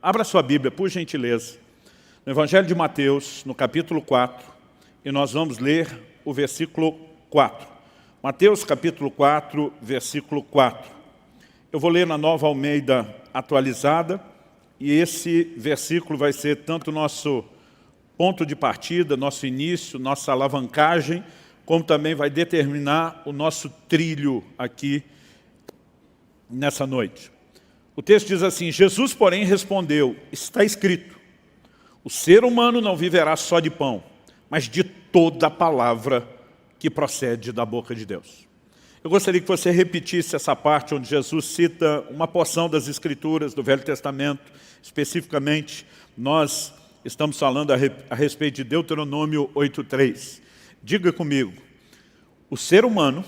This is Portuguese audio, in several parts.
Abra sua Bíblia, por gentileza, no Evangelho de Mateus, no capítulo 4, e nós vamos ler o versículo 4. Mateus, capítulo 4, versículo 4. Eu vou ler na Nova Almeida atualizada, e esse versículo vai ser tanto nosso ponto de partida, nosso início, nossa alavancagem, como também vai determinar o nosso trilho aqui nessa noite. O texto diz assim: Jesus, porém, respondeu: está escrito, o ser humano não viverá só de pão, mas de toda a palavra que procede da boca de Deus. Eu gostaria que você repetisse essa parte onde Jesus cita uma porção das Escrituras do Velho Testamento. Especificamente, nós estamos falando a respeito de Deuteronômio 8:3. Diga comigo: o ser humano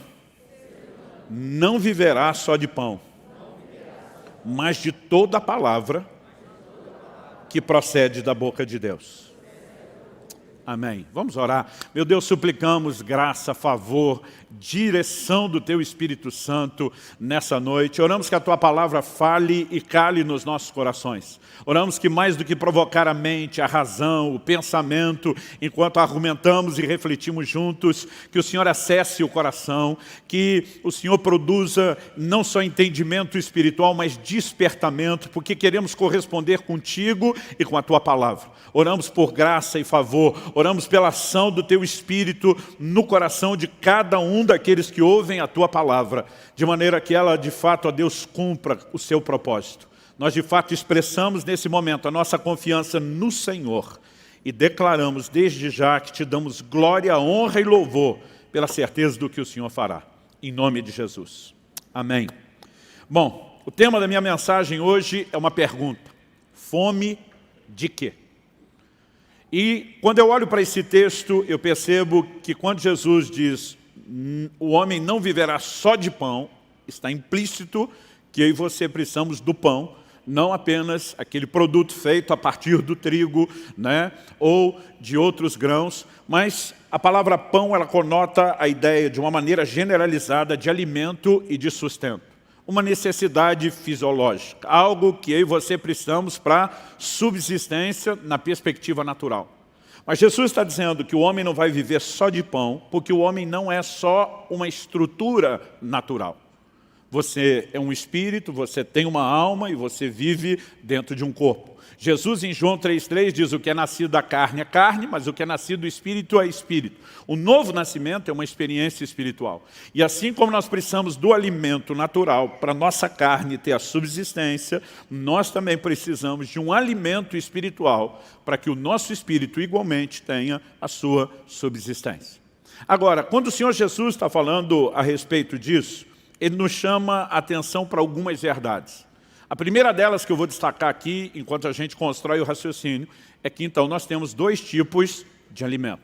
não viverá só de pão, mas de toda a palavra que procede da boca de Deus. Amém. Vamos orar. Meu Deus, suplicamos graça, favor, direção do Teu Espírito Santo nessa noite. Oramos que a Tua palavra fale e cale nos nossos corações. Oramos que mais do que provocar a mente, a razão, o pensamento, enquanto argumentamos e refletimos juntos, que o Senhor acesse o coração, que o Senhor produza não só entendimento espiritual, mas despertamento, porque queremos corresponder contigo e com a Tua palavra. Oramos por graça e favor, oramos pela ação do Teu Espírito no coração de cada um daqueles que ouvem a Tua palavra, de maneira que ela, de fato, a Deus, cumpra o seu propósito. Nós, de fato, expressamos nesse momento a nossa confiança no Senhor e declaramos desde já que Te damos glória, honra e louvor pela certeza do que o Senhor fará. Em nome de Jesus. Amém. Bom, o tema da minha mensagem hoje é uma pergunta: fome de quê? E quando eu olho para esse texto, eu percebo que quando Jesus diz o homem não viverá só de pão, está implícito que eu e você precisamos do pão, não apenas aquele produto feito a partir do trigo, né, ou de outros grãos, mas a palavra pão, ela conota a ideia de uma maneira generalizada de alimento e de sustento. Uma necessidade fisiológica, algo que eu e você precisamos para subsistência na perspectiva natural. Mas Jesus está dizendo que o homem não vai viver só de pão, porque o homem não é só uma estrutura natural. Você é um espírito, você tem uma alma e você vive dentro de um corpo. Jesus, em João 3,3, diz: o que é nascido da carne é carne, mas o que é nascido do espírito é espírito. O novo nascimento é uma experiência espiritual. E assim como nós precisamos do alimento natural para nossa carne ter a subsistência, nós também precisamos de um alimento espiritual para que o nosso espírito igualmente tenha a sua subsistência. Agora, quando o Senhor Jesus está falando a respeito disso, Ele nos chama a atenção para algumas verdades. A primeira delas que eu vou destacar aqui, enquanto a gente constrói o raciocínio, é que então nós temos dois tipos de alimento.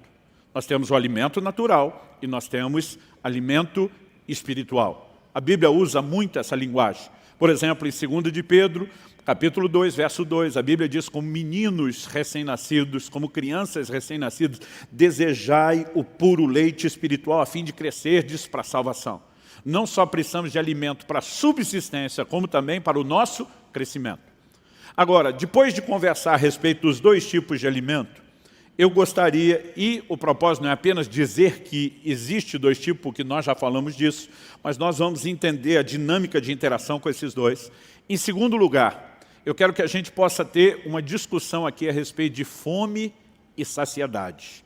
Nós temos o alimento natural e nós temos alimento espiritual. A Bíblia usa muito essa linguagem. Por exemplo, em 2 de Pedro, capítulo 2, verso 2, a Bíblia diz: como meninos recém-nascidos, como crianças recém-nascidas, desejai o puro leite espiritual a fim de crescerdes para a salvação. Não só precisamos de alimento para subsistência, como também para o nosso crescimento. Agora, depois de conversar a respeito dos dois tipos de alimento, eu gostaria, e o propósito não é apenas dizer que existe dois tipos, porque nós já falamos disso, mas nós vamos entender a dinâmica de interação com esses dois. Em segundo lugar, eu quero que a gente possa ter uma discussão aqui a respeito de fome e saciedade.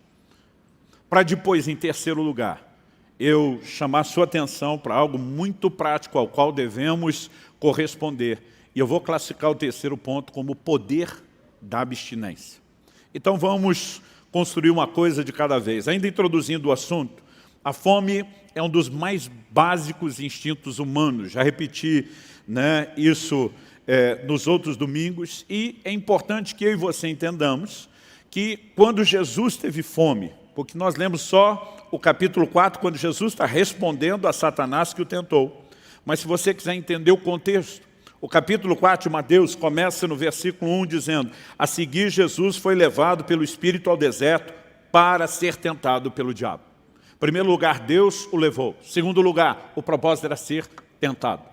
Para depois, em terceiro lugar, eu chamar a sua atenção para algo muito prático ao qual devemos corresponder. E eu vou classificar o terceiro ponto como o poder da abstinência. Então vamos construir uma coisa de cada vez. Ainda introduzindo o assunto, a fome é um dos mais básicos instintos humanos. Já repeti, né, isso nos outros domingos. E é importante que eu e você entendamos que quando Jesus teve fome, porque nós lemos só o capítulo 4, quando Jesus está respondendo a Satanás que o tentou. Mas se você quiser entender o contexto, o capítulo 4 de Mateus começa no versículo 1 dizendo: a seguir Jesus foi levado pelo Espírito ao deserto para ser tentado pelo diabo. Em primeiro lugar, Deus o levou. Em segundo lugar, o propósito era ser tentado.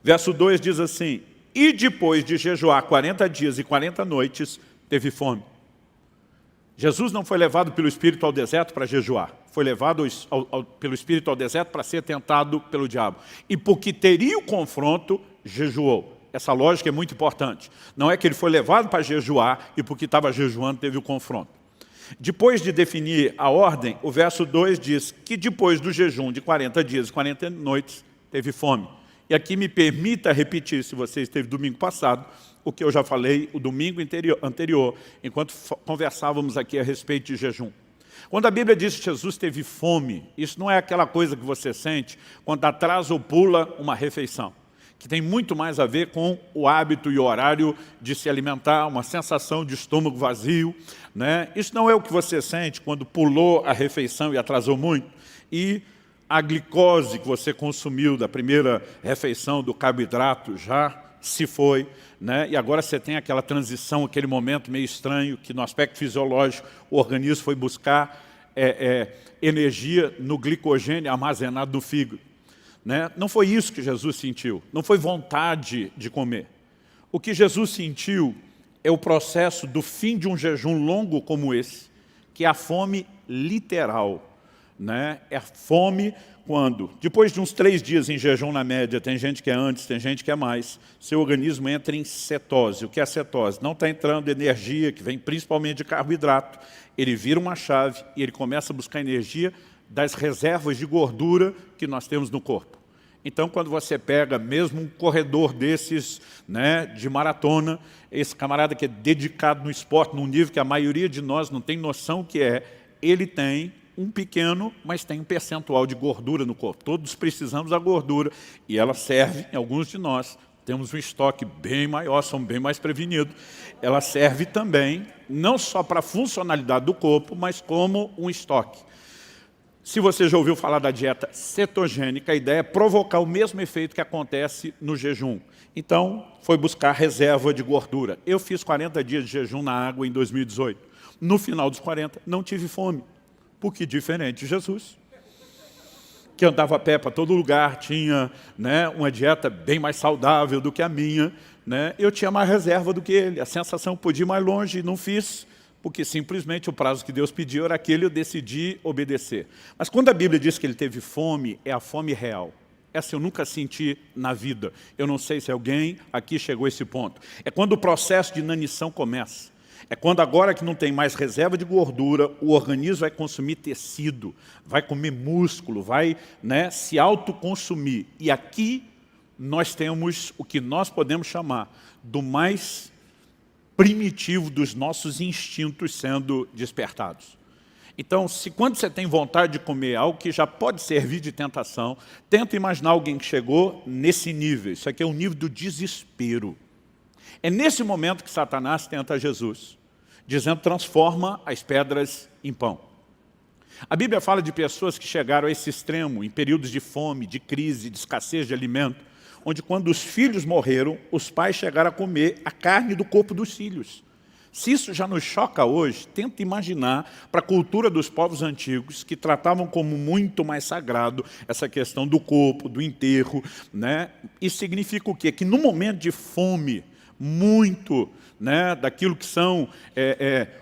Verso 2 diz assim: e depois de jejuar 40 dias e 40 noites, teve fome. Jesus não foi levado pelo Espírito ao deserto para jejuar. Foi levado pelo Espírito ao deserto para ser tentado pelo diabo. E porque teria o confronto, jejuou. Essa lógica é muito importante. Não é que ele foi levado para jejuar e porque estava jejuando teve o confronto. Depois de definir a ordem, o verso 2 diz que depois do jejum de 40 dias e 40 noites, teve fome. E aqui me permita repetir, se você esteve domingo passado, o que eu já falei o domingo anterior, enquanto conversávamos aqui a respeito de jejum. Quando a Bíblia diz que Jesus teve fome, isso não é aquela coisa que você sente quando atrasa ou pula uma refeição, que tem muito mais a ver com o hábito e o horário de se alimentar, uma sensação de estômago vazio, né? Isso não é o que você sente quando pulou a refeição e atrasou muito, e a glicose que você consumiu da primeira refeição do carboidrato já se foi, né? E agora você tem aquela transição, aquele momento meio estranho, que no aspecto fisiológico o organismo foi buscar energia no glicogênio armazenado no fígado. Né? Não foi isso que Jesus sentiu, não foi vontade de comer. O que Jesus sentiu é o processo do fim de um jejum longo como esse, que é a fome literal. Né? É a fome quando, depois de uns 3 dias em jejum na média, tem gente que é antes, tem gente que é mais, seu organismo entra em cetose. O que é a cetose? Não está entrando energia, que vem principalmente de carboidrato. Ele vira uma chave e ele começa a buscar energia das reservas de gordura que nós temos no corpo. Então, quando você pega mesmo um corredor desses, né, de maratona, esse camarada que é dedicado no esporte, num nível que a maioria de nós não tem noção o que é, ele tem um pequeno, mas tem um percentual de gordura no corpo. Todos precisamos da gordura e ela serve, em alguns de nós, temos um estoque bem maior, somos bem mais prevenidos. Ela serve também, não só para a funcionalidade do corpo, mas como um estoque. Se você já ouviu falar da dieta cetogênica, a ideia é provocar o mesmo efeito que acontece no jejum. Então, foi buscar reserva de gordura. Eu fiz 40 dias de jejum na água em 2018. No final dos 40, não tive fome. Porque diferente de Jesus, que andava a pé para todo lugar, tinha, né, uma dieta bem mais saudável do que a minha, né, eu tinha mais reserva do que ele. A sensação podia ir mais longe e não fiz, porque simplesmente o prazo que Deus pediu era aquele e eu decidi obedecer. Mas quando a Bíblia diz que ele teve fome, é a fome real. Essa eu nunca senti na vida. Eu não sei se alguém aqui chegou a esse ponto. É quando o processo de inanição começa. É quando agora que não tem mais reserva de gordura, o organismo vai consumir tecido, vai comer músculo, vai, né, se autoconsumir. E aqui nós temos o que nós podemos chamar do mais primitivo dos nossos instintos sendo despertados. Então, se quando você tem vontade de comer algo que já pode servir de tentação, tenta imaginar alguém que chegou nesse nível. Isso aqui é o nível do desespero. É nesse momento que Satanás tenta Jesus, dizendo, transforma as pedras em pão. A Bíblia fala de pessoas que chegaram a esse extremo, em períodos de fome, de crise, de escassez de alimento, onde quando os filhos morreram, os pais chegaram a comer a carne do corpo dos filhos. Se isso já nos choca hoje, tenta imaginar para a cultura dos povos antigos, que tratavam como muito mais sagrado essa questão do corpo, do enterro, né? Isso significa o quê? Que no momento de fome, muito, né, daquilo que são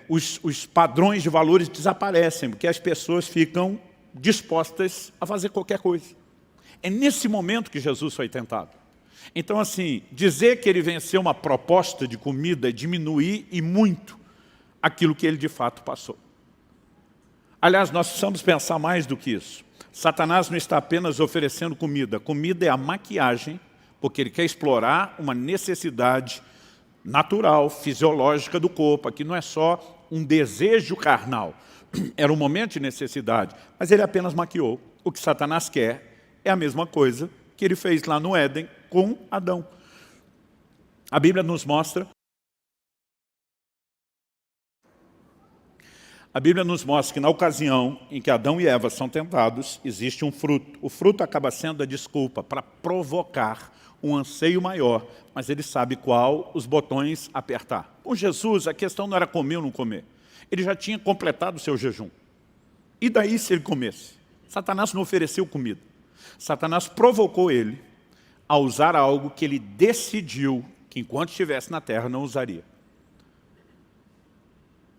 os padrões de valores desaparecem, porque as pessoas ficam dispostas a fazer qualquer coisa. É nesse momento que Jesus foi tentado. Então, assim, dizer que ele venceu uma proposta de comida é diminuir e muito aquilo que ele de fato passou. Aliás, nós precisamos pensar mais do que isso. Satanás não está apenas oferecendo comida. Comida é a maquiagem, porque ele quer explorar uma necessidade natural, fisiológica do corpo. Aqui não é só um desejo carnal, era um momento de necessidade, mas ele apenas maquiou. O que Satanás quer é a mesma coisa que ele fez lá no Éden com Adão. A Bíblia nos mostra que na ocasião em que Adão e Eva são tentados, existe um fruto. O fruto acaba sendo a desculpa para provocar um anseio maior, mas ele sabe qual os botões apertar. Com Jesus, a questão não era comer ou não comer. Ele já tinha completado o seu jejum. E daí se ele comesse? Satanás não ofereceu comida. Satanás provocou ele a usar algo que ele decidiu que enquanto estivesse na terra não usaria.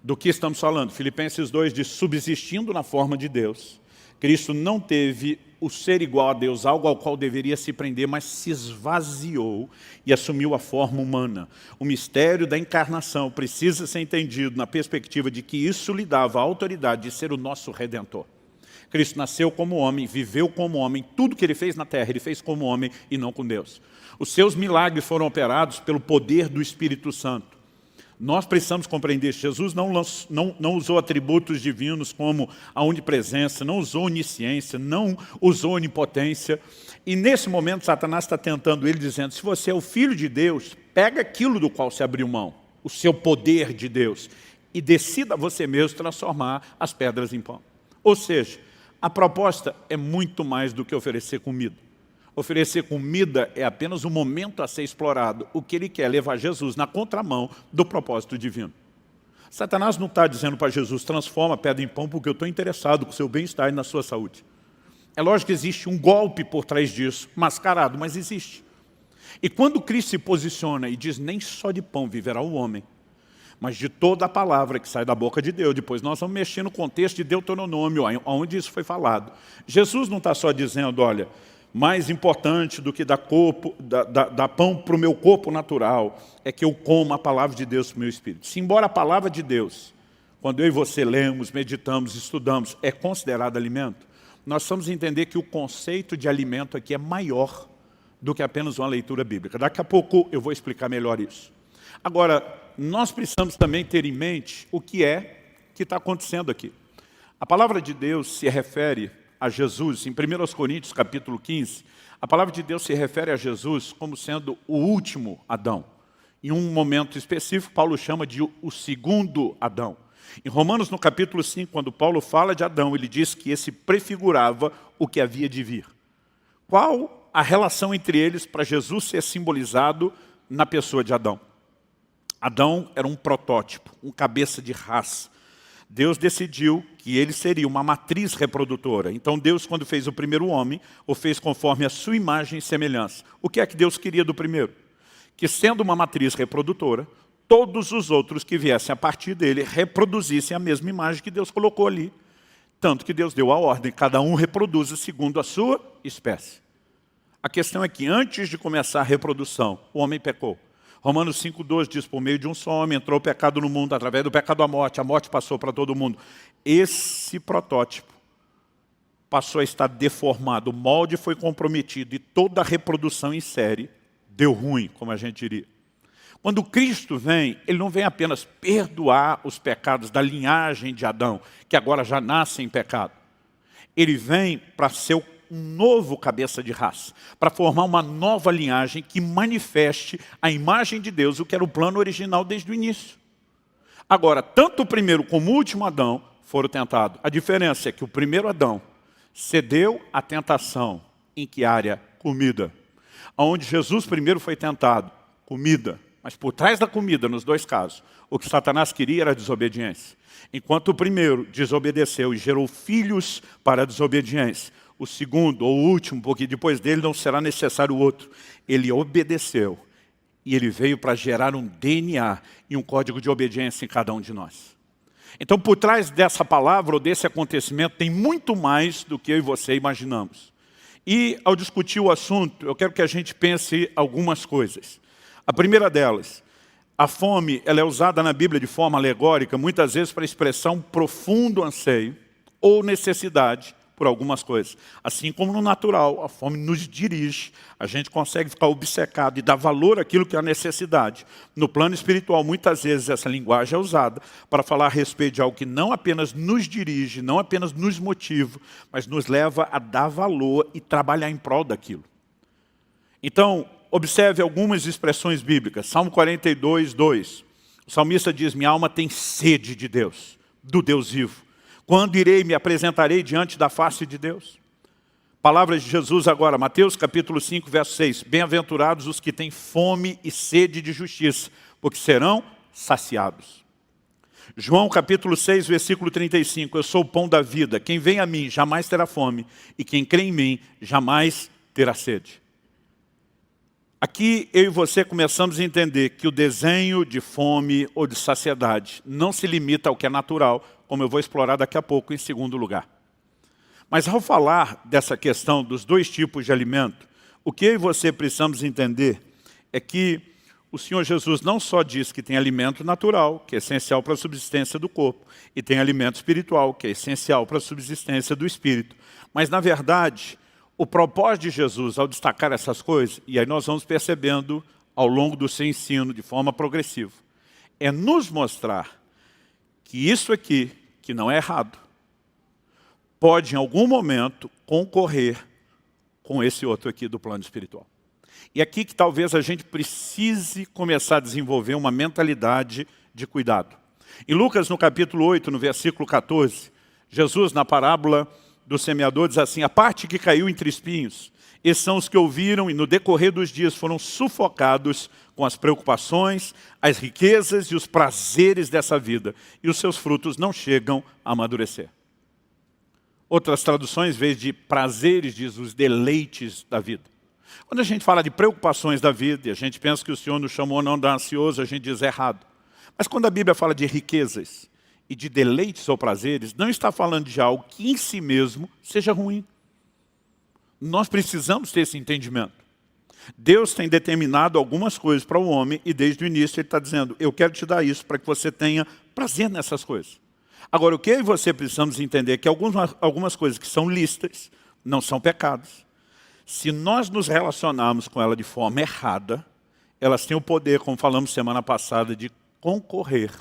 Do que estamos falando? Filipenses 2 diz, subsistindo na forma de Deus, Cristo não teve o ser igual a Deus, algo ao qual deveria se prender, mas se esvaziou e assumiu a forma humana. O mistério da encarnação precisa ser entendido na perspectiva de que isso lhe dava a autoridade de ser o nosso Redentor. Cristo nasceu como homem, viveu como homem, tudo que ele fez na terra, ele fez como homem e não com Deus. Os seus milagres foram operados pelo poder do Espírito Santo. Nós precisamos compreender isso. Jesus não usou atributos divinos como a onipresença, não usou onisciência, não usou onipotência. E nesse momento Satanás está tentando ele, dizendo, se você é o Filho de Deus, pega aquilo do qual se abriu mão, o seu poder de Deus, e decida você mesmo transformar as pedras em pão. Ou seja, a proposta é muito mais do que oferecer comida. Oferecer comida é apenas um momento a ser explorado. O que ele quer é levar Jesus na contramão do propósito divino. Satanás não está dizendo para Jesus, transforma a pedra em pão porque eu estou interessado com o seu bem-estar e na sua saúde. É lógico que existe um golpe por trás disso, mascarado, mas existe. E quando Cristo se posiciona e diz, nem só de pão viverá o homem, mas de toda a palavra que sai da boca de Deus. Depois nós vamos mexer no contexto de Deuteronômio, onde isso foi falado. Jesus não está só dizendo, olha, mais importante do que dar pão para o meu corpo natural é que eu como a palavra de Deus para o meu espírito. Se embora a palavra de Deus, quando eu e você lemos, meditamos, estudamos, é considerada alimento, nós precisamos entender que o conceito de alimento aqui é maior do que apenas uma leitura bíblica. Daqui a pouco eu vou explicar melhor isso. Agora, nós precisamos também ter em mente o que está acontecendo aqui. A palavra de Deus se refere a Jesus, em 1 Coríntios capítulo 15, a palavra de Deus se refere a Jesus como sendo o último Adão. Em um momento específico, Paulo chama de o segundo Adão. Em Romanos, no capítulo 5, quando Paulo fala de Adão, ele diz que esse prefigurava o que havia de vir. Qual a relação entre eles para Jesus ser simbolizado na pessoa de Adão? Adão era um protótipo, um cabeça de raça. Deus decidiu que ele seria uma matriz reprodutora. Então Deus, quando fez o primeiro homem, o fez conforme a sua imagem e semelhança. O que é que Deus queria do primeiro? Que sendo uma matriz reprodutora, todos os outros que viessem a partir dele reproduzissem a mesma imagem que Deus colocou ali. Tanto que Deus deu a ordem, cada um reproduza segundo a sua espécie. A questão é que antes de começar a reprodução, o homem pecou. Romanos 5,12 diz, por meio de um só homem entrou o pecado no mundo, através do pecado a morte passou para todo mundo. Esse protótipo passou a estar deformado, o molde foi comprometido e toda a reprodução em série deu ruim, como a gente diria. Quando Cristo vem, ele não vem apenas perdoar os pecados da linhagem de Adão, que agora já nasce em pecado. Ele vem para ser um novo cabeça de raça, para formar uma nova linhagem que manifeste a imagem de Deus, o que era o plano original desde o início. Agora, tanto o primeiro como o último Adão foram tentados. A diferença é que o primeiro Adão cedeu à tentação. Em que área? Comida. Onde Jesus primeiro foi tentado, comida. Mas por trás da comida, nos dois casos, o que Satanás queria era a desobediência. Enquanto o primeiro desobedeceu e gerou filhos para a desobediência, o segundo ou o último, porque depois dele não será necessário o outro. Ele obedeceu e ele veio para gerar um DNA e um código de obediência em cada um de nós. Então, por trás dessa palavra ou desse acontecimento, tem muito mais do que eu e você imaginamos. E, ao discutir o assunto, eu quero que a gente pense algumas coisas. A primeira delas, a fome, ela é usada na Bíblia de forma alegórica, muitas vezes para expressar um profundo anseio ou necessidade por algumas coisas. Assim como no natural, a fome nos dirige, a gente consegue ficar obcecado e dar valor àquilo que é a necessidade. No plano espiritual, muitas vezes essa linguagem é usada para falar a respeito de algo que não apenas nos dirige, não apenas nos motiva, mas nos leva a dar valor e trabalhar em prol daquilo. Então, observe algumas expressões bíblicas. Salmo 42, 2. O salmista diz, minha alma tem sede de Deus, do Deus vivo. Quando irei, me apresentarei diante da face de Deus? Palavras de Jesus agora, Mateus capítulo 5, verso 6. Bem-aventurados os que têm fome e sede de justiça, porque serão saciados. João capítulo 6, versículo 35. Eu sou o pão da vida. Quem vem a mim jamais terá fome, e quem crê em mim jamais terá sede. Aqui eu e você começamos a entender que o desenho de fome ou de saciedade não se limita ao que é natural, como eu vou explorar daqui a pouco em segundo lugar. Mas ao falar dessa questão dos dois tipos de alimento, o que eu e você precisamos entender é que o Senhor Jesus não só diz que tem alimento natural, que é essencial para a subsistência do corpo, e tem alimento espiritual, que é essencial para a subsistência do espírito. Mas, na verdade, o propósito de Jesus, ao destacar essas coisas, e aí nós vamos percebendo ao longo do seu ensino, de forma progressiva, é nos mostrar que isso aqui, que não é errado, pode, em algum momento, concorrer com esse outro aqui do plano espiritual. E aqui que talvez a gente precise começar a desenvolver uma mentalidade de cuidado. Em Lucas, no capítulo 8, no versículo 14, Jesus, na parábola do semeador, diz assim: a parte que caiu entre espinhos, esses são os que ouviram e no decorrer dos dias foram sufocados com as preocupações, as riquezas e os prazeres dessa vida, e os seus frutos não chegam a amadurecer. Outras traduções, em vez de prazeres, diz os deleites da vida. Quando a gente fala de preocupações da vida, e a gente pensa que o Senhor nos chamou não de ansioso, a gente diz errado. Mas quando a Bíblia fala de riquezas e de deleites ou prazeres, não está falando de algo que em si mesmo seja ruim. Nós precisamos ter esse entendimento. Deus tem determinado algumas coisas para o homem e desde o início Ele está dizendo: eu quero te dar isso para que você tenha prazer nessas coisas. Agora, o que eu e você precisamos entender é que algumas coisas que são lícitas não são pecados. Se nós nos relacionarmos com ela de forma errada, elas têm o poder, como falamos semana passada, de concorrer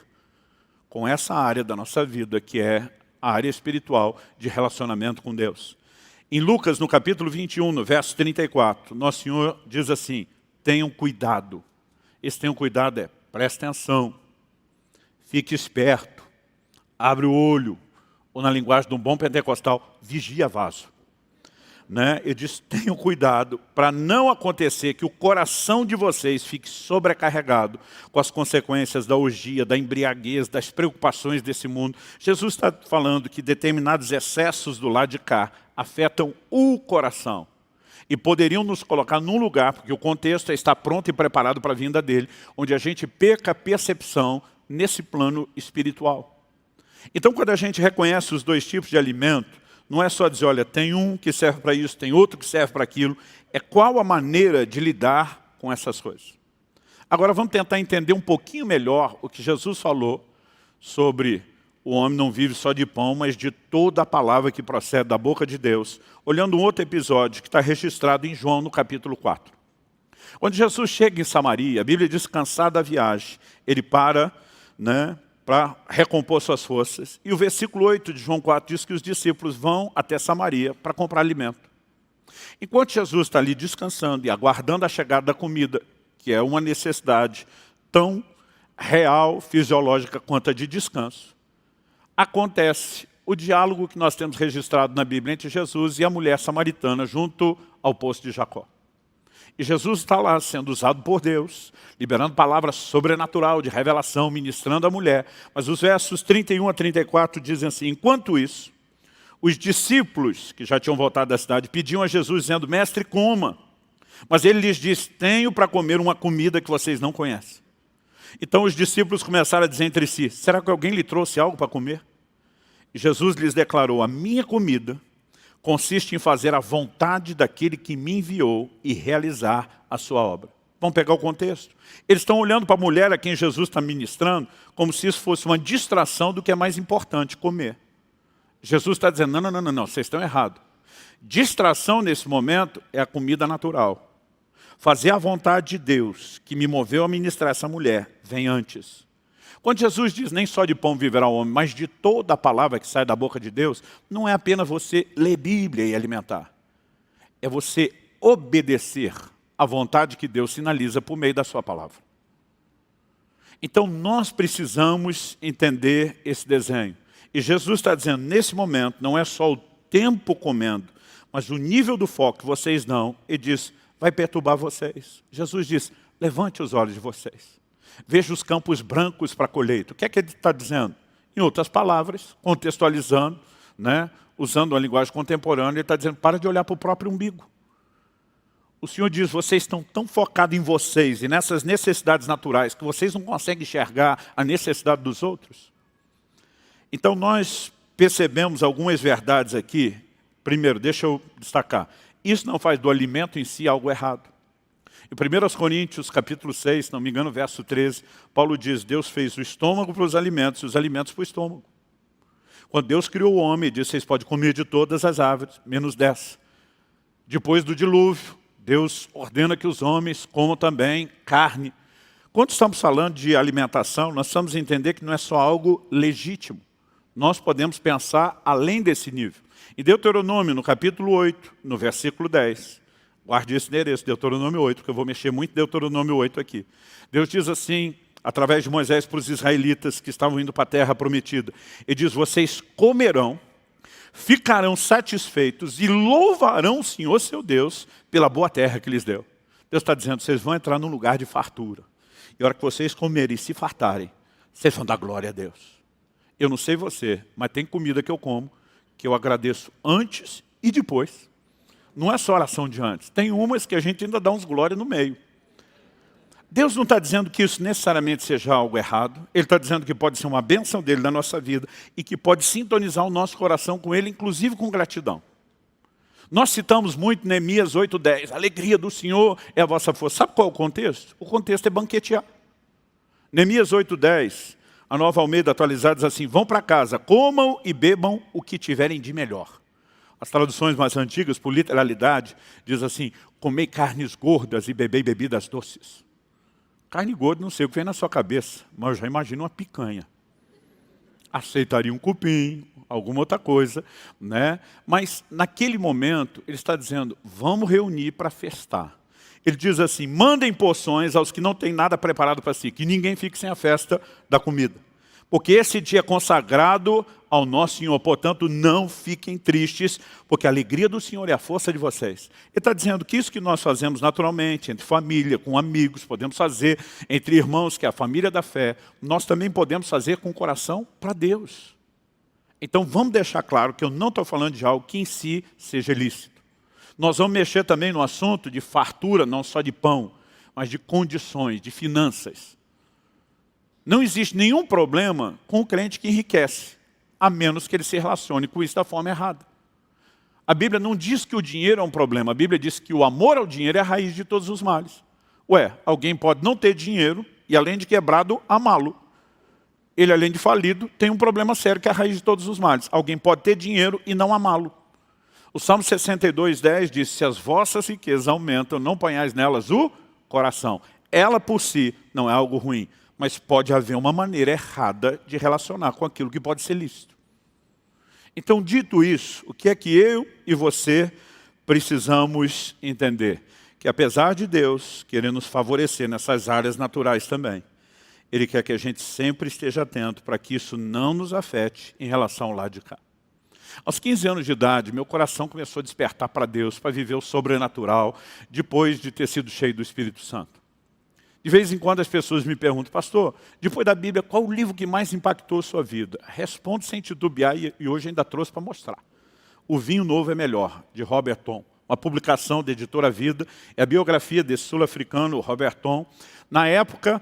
com essa área da nossa vida, que é a área espiritual de relacionamento com Deus. Em Lucas, no capítulo 21, no verso 34, Nosso Senhor diz assim: tenham cuidado. Esse tenham cuidado é, preste atenção, fique esperto, abre o olho, ou na linguagem de um bom pentecostal, vigia vaso. Ele diz: tenham cuidado para não acontecer que o coração de vocês fique sobrecarregado com as consequências da orgia, da embriaguez, das preocupações desse mundo. Jesus está falando que determinados excessos do lado de cá afetam o coração e poderiam nos colocar num lugar, porque o contexto é estar pronto e preparado para a vinda dele, onde a gente perca a percepção nesse plano espiritual. Então, quando a gente reconhece os dois tipos de alimento, não é só dizer: olha, tem um que serve para isso, tem outro que serve para aquilo. É qual a maneira de lidar com essas coisas. Agora vamos tentar entender um pouquinho melhor o que Jesus falou sobre o homem não vive só de pão, mas de toda a palavra que procede da boca de Deus, olhando um outro episódio que está registrado em João, no capítulo 4. Quando Jesus chega em Samaria, a Bíblia diz: cansado da viagem, ele para, para recompor suas forças. E o versículo 8 de João 4 diz que os discípulos vão até Samaria para comprar alimento. Enquanto Jesus está ali descansando e aguardando a chegada da comida, que é uma necessidade tão real, fisiológica, quanto a de descanso, acontece o diálogo que nós temos registrado na Bíblia entre Jesus e a mulher samaritana junto ao poço de Jacó. E Jesus está lá sendo usado por Deus, liberando palavras sobrenatural de revelação, ministrando a mulher. Mas os versos 31 a 34 dizem assim: enquanto isso, os discípulos que já tinham voltado da cidade pediam a Jesus, dizendo: mestre, coma. Mas ele lhes disse: tenho para comer uma comida que vocês não conhecem. Então os discípulos começaram a dizer entre si: será que alguém lhe trouxe algo para comer? E Jesus lhes declarou: a minha comida consiste em fazer a vontade daquele que me enviou e realizar a sua obra. Vamos pegar o contexto. Eles estão olhando para a mulher a quem Jesus está ministrando como se isso fosse uma distração do que é mais importante, comer. Jesus está dizendo: não, vocês estão errados. Distração nesse momento é a comida natural. Fazer a vontade de Deus, que me moveu a ministrar essa mulher, vem antes. Quando Jesus diz: nem só de pão viverá o homem, mas de toda a palavra que sai da boca de Deus, não é apenas você ler Bíblia e alimentar. É você obedecer à vontade que Deus sinaliza por meio da sua palavra. Então nós precisamos entender esse desenho. E Jesus está dizendo: nesse momento, não é só o tempo comendo, mas o nível do foco que vocês dão, ele diz, vai perturbar vocês. Jesus diz: levante os olhos de vocês. Veja os campos brancos para a colheita. O que é que ele está dizendo? Em outras palavras, contextualizando, usando uma linguagem contemporânea, ele está dizendo: para de olhar para o próprio umbigo. O Senhor diz, vocês estão tão focados em vocês e nessas necessidades naturais que vocês não conseguem enxergar a necessidade dos outros. Então nós percebemos algumas verdades aqui. Primeiro, deixa eu destacar. Isso não faz do alimento em si algo errado. Em 1 Coríntios, capítulo 6, se não me engano, verso 13, Paulo diz, Deus fez o estômago para os alimentos e os alimentos para o estômago. Quando Deus criou o homem, ele disse, vocês podem comer de todas as árvores, menos dessa. Depois do dilúvio, Deus ordena que os homens comam também carne. Quando estamos falando de alimentação, nós precisamos entender que não é só algo legítimo. Nós podemos pensar além desse nível. Em Deuteronômio, no capítulo 8, no versículo 10, guarde esse endereço, Deuteronômio 8, porque eu vou mexer muito em Deuteronômio 8 aqui. Deus diz assim, através de Moisés para os israelitas que estavam indo para a terra prometida. Ele diz, vocês comerão, ficarão satisfeitos e louvarão o Senhor seu Deus pela boa terra que lhes deu. Deus está dizendo, vocês vão entrar num lugar de fartura. E a hora que vocês comerem e se fartarem, vocês vão dar glória a Deus. Eu não sei você, mas tem comida que eu como, que eu agradeço antes e depois. Não é só oração de antes. Tem umas que a gente ainda dá uns glória no meio. Deus não está dizendo que isso necessariamente seja algo errado. Ele está dizendo que pode ser uma bênção dele na nossa vida e que pode sintonizar o nosso coração com ele, inclusive com gratidão. Nós citamos muito Neemias 8:10. A alegria do Senhor é a vossa força. Sabe qual é o contexto? O contexto é banquetear. Neemias 8:10, a Nova Almeida atualizada diz assim, vão para casa, comam e bebam o que tiverem de melhor. As traduções mais antigas, por literalidade, diz assim, comei carnes gordas e bebei bebidas doces. Carne gorda, não sei o que vem na sua cabeça, mas eu já imagino uma picanha. Aceitaria um cupim, alguma outra coisa, né? Mas naquele momento, ele está dizendo, vamos reunir para festar. Ele diz assim, mandem porções aos que não têm nada preparado para si, que ninguém fique sem a festa da comida. Porque esse dia é consagrado ao nosso Senhor, portanto, não fiquem tristes, porque a alegria do Senhor é a força de vocês. Ele está dizendo que isso que nós fazemos naturalmente, entre família, com amigos, podemos fazer entre irmãos, que é a família da fé, nós também podemos fazer com o coração para Deus. Então vamos deixar claro que eu não estou falando de algo que em si seja lícito. Nós vamos mexer também no assunto de fartura, não só de pão, mas de condições, de finanças. Não existe nenhum problema com o crente que enriquece, a menos que ele se relacione com isso da forma errada. A Bíblia não diz que o dinheiro é um problema, a Bíblia diz que o amor ao dinheiro é a raiz de todos os males. Ué, alguém pode não ter dinheiro e além de quebrado, amá-lo. Ele, além de falido, tem um problema sério que é a raiz de todos os males. Alguém pode ter dinheiro e não amá-lo. O Salmo 62:10 diz, se as vossas riquezas aumentam, não ponhais nelas o coração. Ela por si não é algo ruim, mas pode haver uma maneira errada de relacionar com aquilo que pode ser lícito. Então, dito isso, o que é que eu e você precisamos entender? Que apesar de Deus querer nos favorecer nessas áreas naturais também, Ele quer que a gente sempre esteja atento para que isso não nos afete em relação ao lado de cá. Aos 15 anos de idade, meu coração começou a despertar para Deus, para viver o sobrenatural, depois de ter sido cheio do Espírito Santo. De vez em quando as pessoas me perguntam, pastor, depois da Bíblia, qual o livro que mais impactou a sua vida? Respondo sem titubear e hoje ainda trouxe para mostrar. O Vinho Novo é Melhor, de Robert Tom. Uma publicação da editora Vida, é a biografia desse sul-africano, Robert Tom. Na época,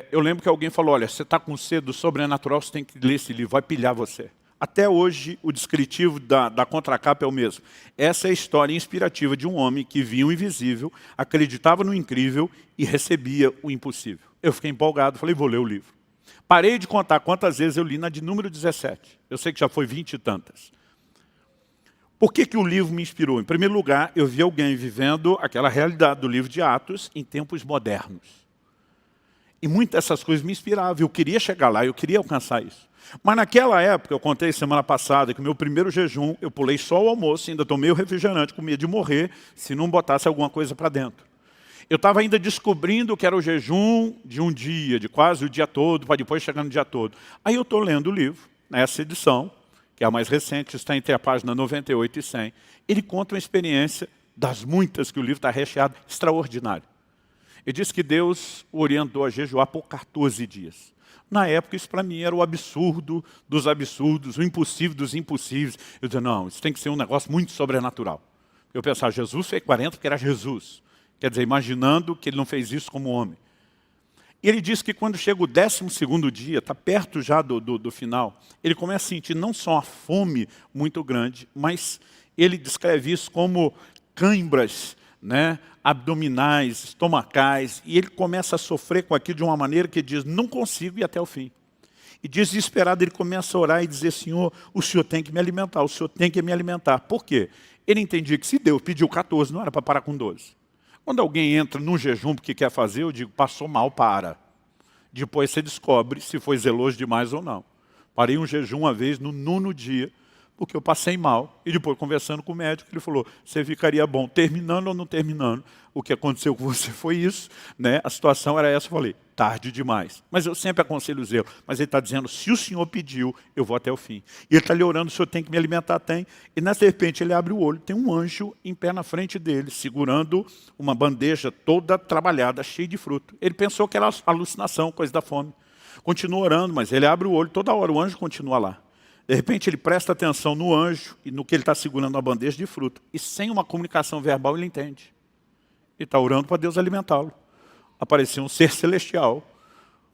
eu lembro que alguém falou, olha, você está com sede do sobrenatural, você tem que ler esse livro, vai pilhar você. Até hoje, o descritivo da contracapa é o mesmo. Essa é a história inspirativa de um homem que via o invisível, acreditava no incrível e recebia o impossível. Eu fiquei empolgado, falei, vou ler o livro. Parei de contar quantas vezes eu li na de número 17. Eu sei que já foi 20 e tantas. Por que o livro me inspirou? Em primeiro lugar, eu vi alguém vivendo aquela realidade do livro de Atos em tempos modernos. E muitas dessas coisas me inspiravam. Eu queria chegar lá, eu queria alcançar isso. Mas naquela época, eu contei semana passada que o meu primeiro jejum, eu pulei só o almoço, ainda tomei o refrigerante, com medo de morrer, se não botasse alguma coisa para dentro. Eu estava ainda descobrindo que era o jejum de um dia, de quase o dia todo, para depois chegar no dia todo. Aí eu estou lendo o livro, nessa edição, que é a mais recente, está entre a página 98 e 100. Ele conta uma experiência das muitas que o livro está recheado, extraordinária. Ele diz que Deus o orientou a jejuar por 14 dias. Na época, isso para mim era o absurdo dos absurdos, o impossível dos impossíveis. Eu dizia, não, isso tem que ser um negócio muito sobrenatural. Eu pensava, Jesus fez 40 porque era Jesus. Quer dizer, imaginando que ele não fez isso como homem. E ele diz que quando chega o 12º dia, está perto já do final, ele começa a sentir não só a fome muito grande, mas ele descreve isso como cãibras, né, abdominais, estomacais, e ele começa a sofrer com aquilo de uma maneira que diz, não consigo ir até o fim. E desesperado ele começa a orar e dizer, Senhor, o Senhor tem que me alimentar, o Senhor tem que me alimentar. Por quê? Ele entendia que se Deus pediu 14, não era para parar com 12. Quando alguém entra num jejum porque quer fazer, eu digo, passou mal, para. Depois você descobre se foi zeloso demais ou não. Parei um jejum uma vez no 9º dia, porque eu passei mal. E depois, conversando com o médico, ele falou, você ficaria bom terminando ou não terminando? O que aconteceu com você foi isso, né? A situação era essa, eu falei, tarde demais. Mas eu sempre aconselho o zelo. Mas ele está dizendo, se o Senhor pediu, eu vou até o fim. E ele está lhe orando, o Senhor tem que me alimentar, tem. E na repente ele abre o olho, tem um anjo em pé na frente dele, segurando uma bandeja toda trabalhada, cheia de fruto. Ele pensou que era alucinação, coisa da fome. Continua orando, mas ele abre o olho, toda hora o anjo continua lá. De repente ele presta atenção no anjo e no que ele está segurando a bandeja de fruto. E sem uma comunicação verbal ele entende. Ele está orando para Deus alimentá-lo. Apareceu um ser celestial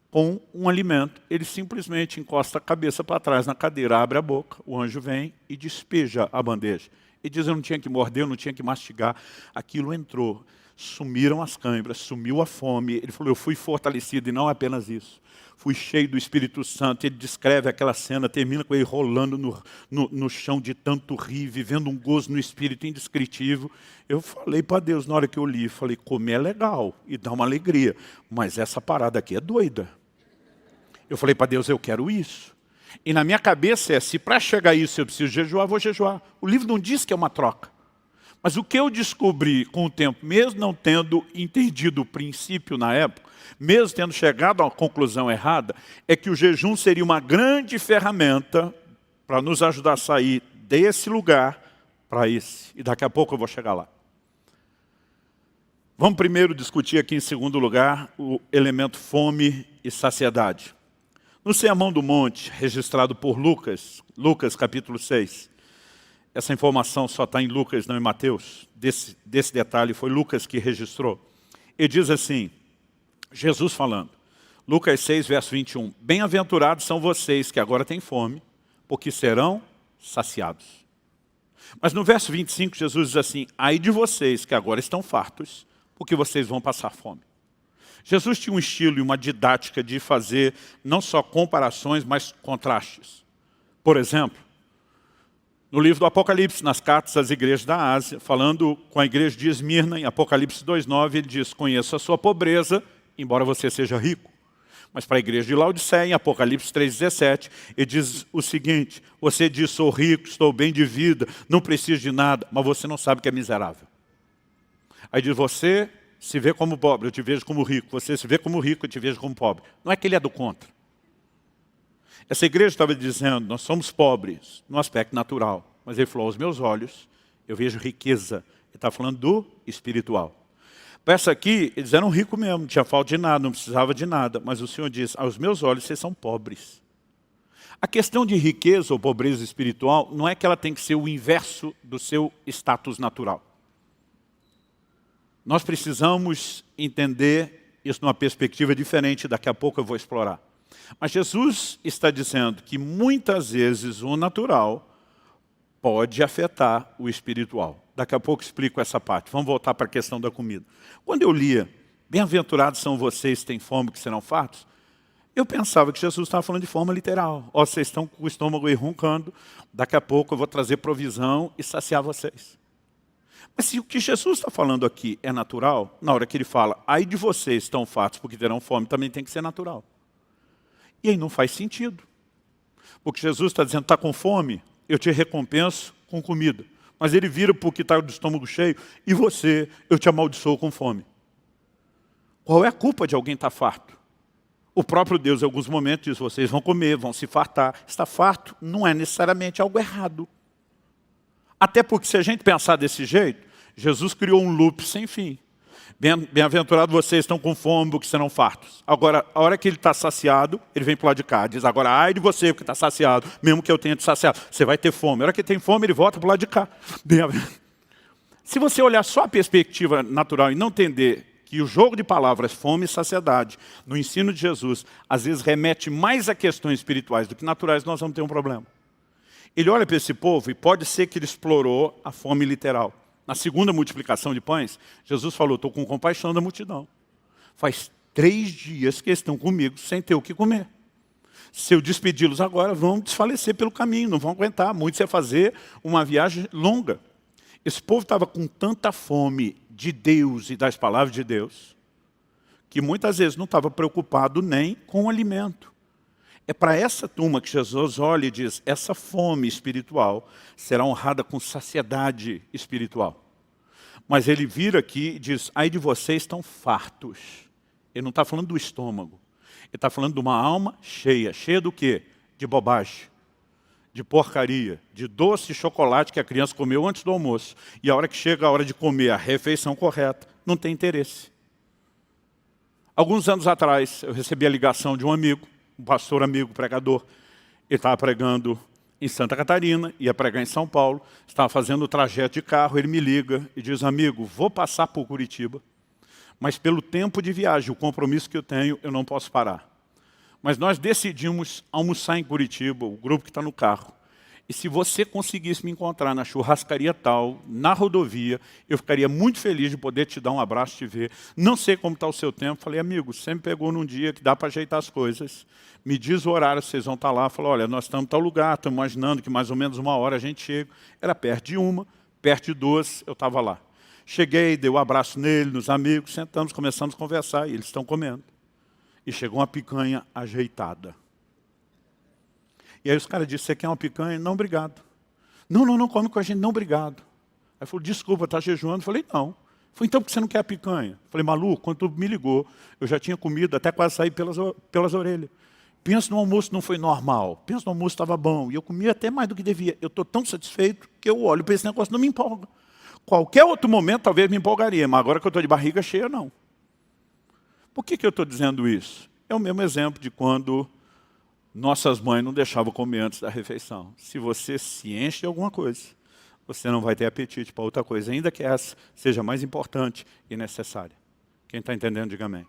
com um alimento. Ele simplesmente encosta a cabeça para trás na cadeira, abre a boca, o anjo vem e despeja a bandeja. Ele diz, eu não tinha que morder, eu não tinha que mastigar. Aquilo entrou. Sumiram as câimbras, sumiu a fome. Ele falou, eu fui fortalecido e não apenas isso. Fui cheio do Espírito Santo. Ele descreve aquela cena, termina com ele rolando no chão de tanto rir, vivendo um gozo no Espírito indescritível. Eu falei para Deus, na hora que eu li, falei, comer é legal e dá uma alegria, mas essa parada aqui é doida. Eu falei para Deus, eu quero isso. E na minha cabeça se para chegar a isso eu preciso jejuar, vou jejuar. O livro não diz que é uma troca. Mas o que eu descobri com o tempo, mesmo não tendo entendido o princípio na época, mesmo tendo chegado a uma conclusão errada, é que o jejum seria uma grande ferramenta para nos ajudar a sair desse lugar para esse. E daqui a pouco eu vou chegar lá. Vamos primeiro discutir aqui em segundo lugar o elemento fome e saciedade. No Sermão do Monte, registrado por Lucas, Lucas capítulo 6, essa informação só está em Lucas, não em Mateus. Desse detalhe foi Lucas que registrou. Ele diz assim, Jesus falando, Lucas 6, verso 21. Bem-aventurados são vocês que agora têm fome, porque serão saciados. Mas no verso 25, Jesus diz assim, ai de vocês que agora estão fartos, porque vocês vão passar fome. Jesus tinha um estilo e uma didática de fazer não só comparações, mas contrastes. Por exemplo, no livro do Apocalipse, nas cartas às igrejas da Ásia, falando com a igreja de Esmirna, em Apocalipse 2,9, ele diz, conheço a sua pobreza, embora você seja rico. Mas para a igreja de Laodiceia, em Apocalipse 3,17, ele diz o seguinte, você diz, sou rico, estou bem de vida, não preciso de nada, mas você não sabe que é miserável. Aí diz, você se vê como pobre, eu te vejo como rico. Você se vê como rico, eu te vejo como pobre. Não é que ele é do contra. Essa igreja estava dizendo, nós somos pobres no aspecto natural. Mas ele falou, aos meus olhos, eu vejo riqueza. Ele está falando do espiritual. Para essa aqui, eles eram ricos mesmo, não tinha falta de nada, não precisava de nada. Mas o Senhor diz, aos meus olhos, vocês são pobres. A questão de riqueza ou pobreza espiritual não é que ela tem que ser o inverso do seu status natural. Nós precisamos entender isso numa perspectiva diferente, daqui a pouco eu vou explorar. Mas Jesus está dizendo que muitas vezes o natural pode afetar o espiritual. Daqui a pouco explico essa parte. Vamos voltar para a questão da comida. Quando eu lia, bem-aventurados são vocês que têm fome, que serão fartos, eu pensava que Jesus estava falando de forma literal. Ó, vocês estão com o estômago aí roncando, daqui a pouco eu vou trazer provisão e saciar vocês. Mas se o que Jesus está falando aqui é natural, na hora que ele fala, ai de vocês estão fartos porque terão fome, também tem que ser natural. E aí não faz sentido. Porque Jesus está dizendo, está com fome, eu te recompenso com comida. Mas ele vira para o que está do estômago cheio, e você, eu te amaldiçoo com fome. Qual é a culpa de alguém estar farto? O próprio Deus, em alguns momentos, diz, vocês vão comer, vão se fartar. Estar farto não é necessariamente algo errado. Até porque se a gente pensar desse jeito, Jesus criou um loop sem fim. Bem-aventurado vocês estão com fome, porque serão fartos. Agora, a hora que ele está saciado, ele vem para o lado de cá. Diz, agora, ai de você, porque está saciado, mesmo que eu tenha te saciado. Você vai ter fome. A hora que tem fome, ele volta para o lado de cá. Se você olhar só a perspectiva natural e não entender que o jogo de palavras, fome e saciedade, no ensino de Jesus, às vezes remete mais a questões espirituais do que naturais, nós vamos ter um problema. Ele olha para esse povo e pode ser que ele explorou a fome literal. Na segunda multiplicação de pães, Jesus falou, estou com compaixão da multidão. Faz 3 dias que eles estão comigo sem ter o que comer. Se eu despedi-los agora, vão desfalecer pelo caminho, não vão aguentar. Muitos ia fazer uma viagem longa. Esse povo estava com tanta fome de Deus e das palavras de Deus, que muitas vezes não estava preocupado nem com o alimento. É para essa turma que Jesus olha e diz, essa fome espiritual será honrada com saciedade espiritual. Mas ele vira aqui e diz, ai de vocês estão fartos. Ele não está falando do estômago. Ele está falando de uma alma cheia. Cheia do quê? De bobagem, de porcaria, de doce e chocolate que a criança comeu antes do almoço. E a hora que chega a hora de comer a refeição correta, não tem interesse. Alguns anos atrás, eu recebi a ligação de um amigo, um pastor amigo, pregador. Ele estava pregando em Santa Catarina, ia pregar em São Paulo, estava fazendo o trajeto de carro, ele me liga e diz, amigo, vou passar por Curitiba, mas pelo tempo de viagem, o compromisso que eu tenho, eu não posso parar. Mas nós decidimos almoçar em Curitiba, o grupo que está no carro. E se você conseguisse me encontrar na churrascaria tal, na rodovia, eu ficaria muito feliz de poder te dar um abraço, te ver. Não sei como está o seu tempo. Falei, amigo, você me pegou num dia que dá para ajeitar as coisas. Me diz o horário, vocês vão estar lá. Falei, olha, nós estamos em tal lugar, estamos imaginando que mais ou menos 1 hora a gente chega. Era perto de 1, perto de 2, eu estava lá. Cheguei, dei um abraço nele, nos amigos, sentamos, começamos a conversar e eles estão comendo. E chegou uma picanha ajeitada. E aí os caras disseram, você quer uma picanha? Não, obrigado. Não, come com a gente, não, obrigado. Aí falou, desculpa, está jejuando? Eu falei, não. Falei, então por que você não quer a picanha? Eu falei, maluco, quando tu me ligou, eu já tinha comido, até quase sair pelas orelhas. Pensa no almoço não foi normal, pensa no almoço estava bom, e eu comia até mais do que devia. Eu estou tão satisfeito que eu olho para esse negócio, não me empolga. Qualquer outro momento talvez me empolgaria, mas agora que eu estou de barriga cheia, não. Por que eu estou dizendo isso? É o mesmo exemplo de quando nossas mães não deixavam comer antes da refeição. Se você se enche de alguma coisa, você não vai ter apetite para outra coisa, ainda que essa seja mais importante e necessária. Quem está entendendo, diga amém.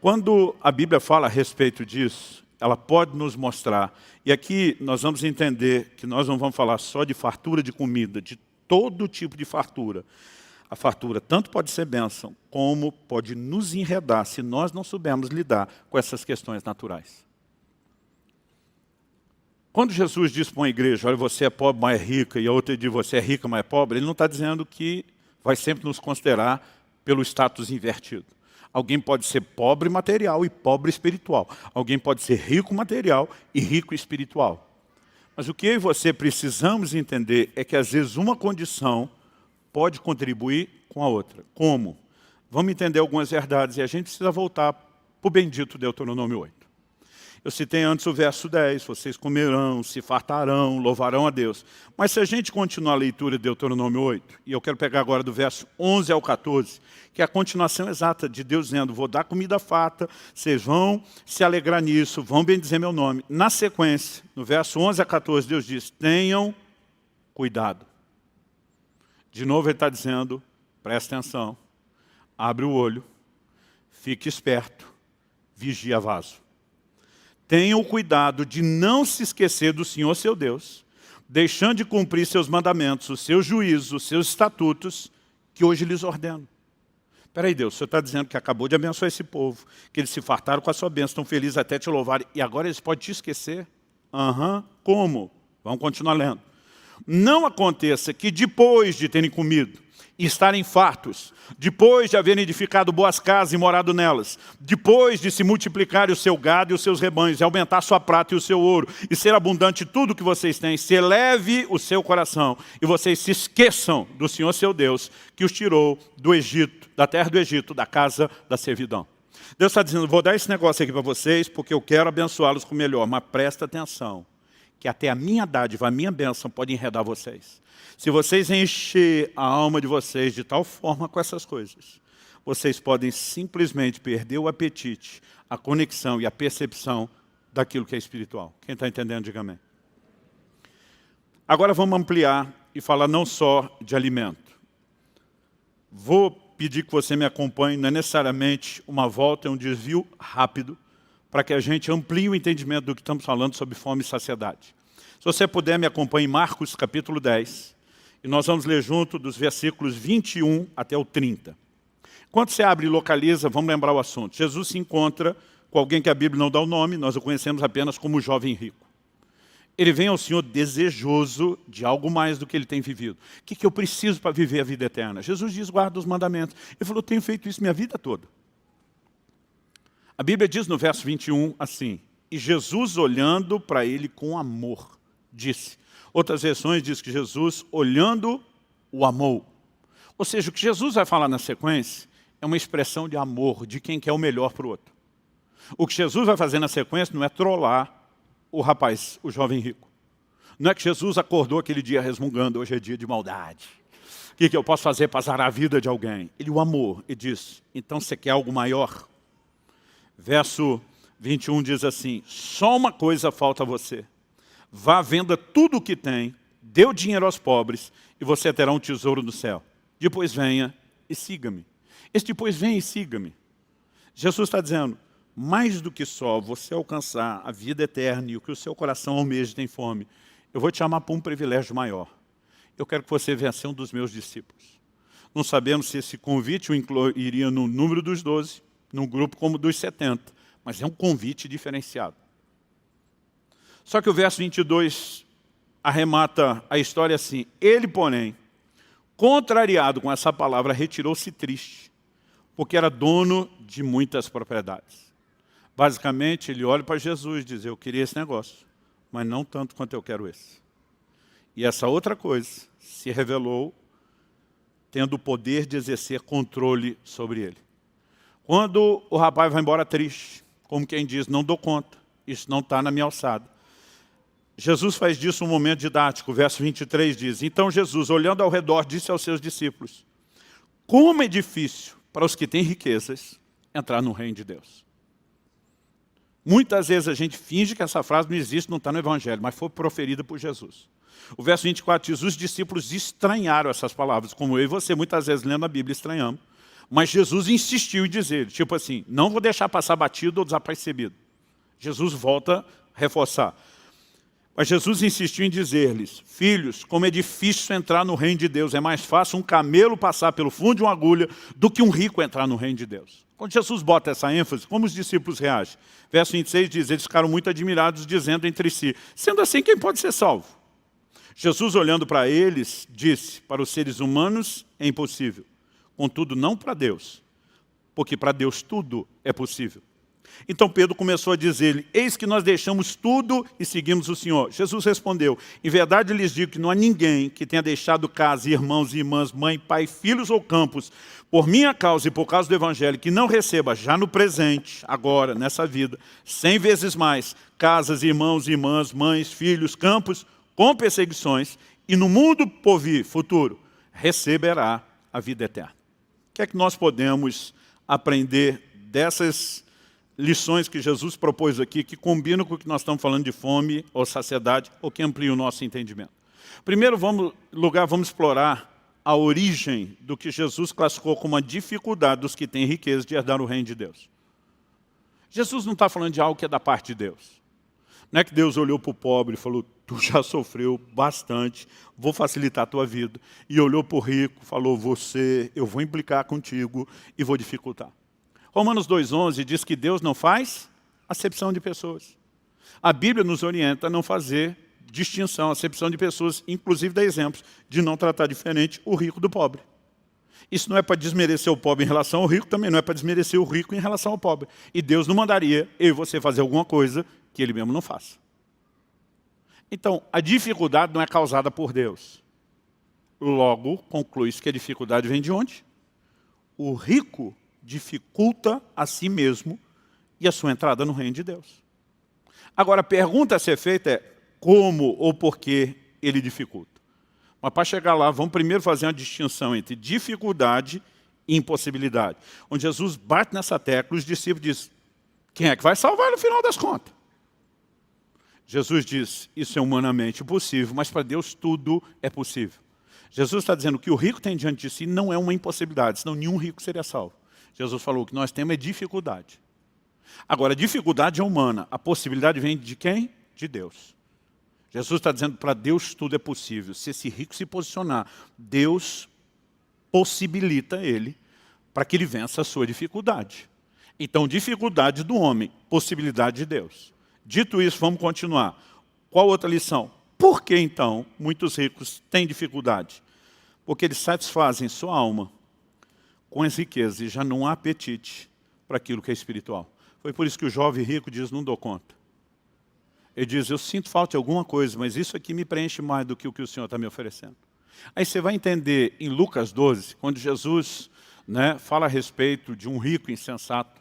Quando a Bíblia fala a respeito disso, ela pode nos mostrar, e aqui nós vamos entender que nós não vamos falar só de fartura de comida, de todo tipo de fartura. A fartura tanto pode ser bênção, como pode nos enredar se nós não soubermos lidar com essas questões naturais. Quando Jesus diz para uma igreja, olha, você é pobre, mas é rica, e a outra diz, você é rica, mas é pobre, ele não está dizendo que vai sempre nos considerar pelo status invertido. Alguém pode ser pobre material e pobre espiritual. Alguém pode ser rico material e rico espiritual. Mas o que eu e você precisamos entender é que às vezes uma condição pode contribuir com a outra. Como? Vamos entender algumas verdades e a gente precisa voltar para o bendito Deuteronômio 8. Eu citei antes o verso 10, vocês comerão, se fartarão, louvarão a Deus. Mas se a gente continuar a leitura de Deuteronômio 8, e eu quero pegar agora do verso 11 ao 14, que é a continuação exata de Deus dizendo, vou dar comida farta, vocês vão se alegrar nisso, vão bendizer meu nome. Na sequência, no verso 11 a 14, Deus diz, tenham cuidado. De novo ele está dizendo, presta atenção, abre o olho, fique esperto, vigia vaso. Tenham cuidado de não se esquecer do Senhor seu Deus, deixando de cumprir seus mandamentos, os seus juízos, os seus estatutos, que hoje lhes ordeno. Espera aí, Deus, o Senhor está dizendo que acabou de abençoar esse povo, que eles se fartaram com a sua bênção, estão felizes até te louvar, e agora eles podem te esquecer? Como? Vamos continuar lendo. Não aconteça que depois de terem comido, e estarem fartos, depois de haverem edificado boas casas e morado nelas, depois de se multiplicar o seu gado e os seus rebanhos, e aumentar sua prata e o seu ouro, e ser abundante tudo que vocês têm, se eleve o seu coração, e vocês se esqueçam do Senhor seu Deus, que os tirou do Egito, da terra do Egito, da casa da servidão. Deus está dizendo, vou dar esse negócio aqui para vocês, porque eu quero abençoá-los com o melhor, mas presta atenção, que até a minha dádiva, a minha bênção pode enredar vocês. Se vocês encher a alma de vocês de tal forma com essas coisas, vocês podem simplesmente perder o apetite, a conexão e a percepção daquilo que é espiritual. Quem está entendendo, diga amém. Agora vamos ampliar e falar não só de alimento. Vou pedir que você me acompanhe, não é necessariamente uma volta, é um desvio rápido, para que a gente amplie o entendimento do que estamos falando sobre fome e saciedade. Se você puder, me acompanhe em Marcos capítulo 10, e nós vamos ler junto dos versículos 21 até o 30. Quando você abre e localiza, vamos lembrar o assunto. Jesus se encontra com alguém que a Bíblia não dá o nome, nós o conhecemos apenas como o jovem rico. Ele vem ao Senhor desejoso de algo mais do que ele tem vivido. O que eu preciso para viver a vida eterna? Jesus diz, guarda os mandamentos. Ele falou, eu tenho feito isso minha vida toda. A Bíblia diz no verso 21 assim, e Jesus olhando para ele com amor, disse. Outras versões diz que Jesus olhando o amou. Ou seja, o que Jesus vai falar na sequência é uma expressão de amor, de quem quer o melhor para o outro. O que Jesus vai fazer na sequência não é trollar o rapaz, o jovem rico. Não é que Jesus acordou aquele dia resmungando, hoje é dia de maldade. O que eu posso fazer para zarar a vida de alguém? Ele o amou e disse, então você quer algo maior? Verso 21 diz assim, só uma coisa falta a você. Vá, venda tudo o que tem, dê o dinheiro aos pobres e você terá um tesouro no céu. Depois venha e siga-me. Esse depois venha e siga-me. Jesus está dizendo, mais do que só você alcançar a vida eterna e o que o seu coração almeja e tem fome, eu vou te chamar para um privilégio maior. Eu quero que você venha ser um dos meus discípulos. Não sabemos se esse convite o incluiria no número dos 12, num grupo como dos 70, mas é um convite diferenciado. Só que o verso 22 arremata a história assim, ele, porém, contrariado com essa palavra, retirou-se triste, porque era dono de muitas propriedades. Basicamente, ele olha para Jesus e diz, eu queria esse negócio, mas não tanto quanto eu quero esse. E essa outra coisa se revelou tendo o poder de exercer controle sobre ele. Quando o rapaz vai embora triste, como quem diz, não dou conta, isso não está na minha alçada. Jesus faz disso um momento didático, o verso 23 diz, então Jesus, olhando ao redor, disse aos seus discípulos, como é difícil para os que têm riquezas entrar no reino de Deus. Muitas vezes a gente finge que essa frase não existe, não está no Evangelho, mas foi proferida por Jesus. O verso 24 diz, os discípulos estranharam essas palavras, como eu e você muitas vezes lendo a Bíblia estranhamos. Mas Jesus insistiu em dizer, tipo assim, não vou deixar passar batido ou desapercebido. Jesus volta a reforçar. Mas Jesus insistiu em dizer-lhes, filhos, como é difícil entrar no reino de Deus, é mais fácil um camelo passar pelo fundo de uma agulha do que um rico entrar no reino de Deus. Quando Jesus bota essa ênfase, como os discípulos reagem? Verso 26 diz, eles ficaram muito admirados, dizendo entre si, sendo assim, quem pode ser salvo? Jesus, olhando para eles, disse, para os seres humanos é impossível, contudo não para Deus, porque para Deus tudo é possível. Então Pedro começou a dizer-lhe, eis que nós deixamos tudo e seguimos o Senhor. Jesus respondeu, em verdade lhes digo que não há ninguém que tenha deixado casa, irmãos e irmãs, mãe, pai, filhos ou campos, por minha causa e por causa do Evangelho, que não receba já no presente, agora, nessa vida, 100 vezes mais, casas, irmãos e irmãs, mães, filhos, campos, com perseguições, e no mundo por vir, futuro, receberá a vida eterna. O que é que nós podemos aprender dessas lições que Jesus propôs aqui, que combinam com o que nós estamos falando de fome ou saciedade, ou que ampliam o nosso entendimento? Primeiro vamos explorar a origem do que Jesus classificou como a dificuldade dos que têm riqueza de herdar o reino de Deus. Jesus não está falando de algo que é da parte de Deus. Não é que Deus olhou para o pobre e falou, tu já sofreu bastante, vou facilitar a tua vida. E olhou para o rico, falou, eu vou implicar contigo e vou dificultar. Romanos 2,11 diz que Deus não faz acepção de pessoas. A Bíblia nos orienta a não fazer distinção, acepção de pessoas, inclusive dá exemplos de não tratar diferente o rico do pobre. Isso não é para desmerecer o pobre em relação ao rico, também não é para desmerecer o rico em relação ao pobre. E Deus não mandaria eu e você fazer alguma coisa que Ele mesmo não faça. Então, a dificuldade não é causada por Deus. Logo, conclui-se que a dificuldade vem de onde? O rico dificulta a si mesmo e a sua entrada no reino de Deus. Agora, a pergunta a ser feita é como ou por que ele dificulta. Mas para chegar lá, vamos primeiro fazer uma distinção entre dificuldade e impossibilidade. Onde Jesus bate nessa tecla, os discípulos dizem, quem é que vai salvar no final das contas? Jesus diz, isso é humanamente possível, mas para Deus tudo é possível. Jesus está dizendo que o rico tem diante de si não é uma impossibilidade, senão nenhum rico seria salvo. Jesus falou que nós temos é dificuldade. Agora, a dificuldade é humana, a possibilidade vem de quem? De Deus. Jesus está dizendo que para Deus tudo é possível. Se esse rico se posicionar, Deus possibilita ele para que ele vença a sua dificuldade. Então, dificuldade do homem, possibilidade de Deus. Dito isso, vamos continuar. Qual outra lição? Por que, então, muitos ricos têm dificuldade? Porque eles satisfazem sua alma com as riquezas e já não há apetite para aquilo que é espiritual. Foi por isso que o jovem rico diz, não dou conta. Ele diz, eu sinto falta de alguma coisa, mas isso aqui me preenche mais do que o Senhor está me oferecendo. Aí você vai entender em Lucas 12, quando Jesus fala a respeito de um rico insensato,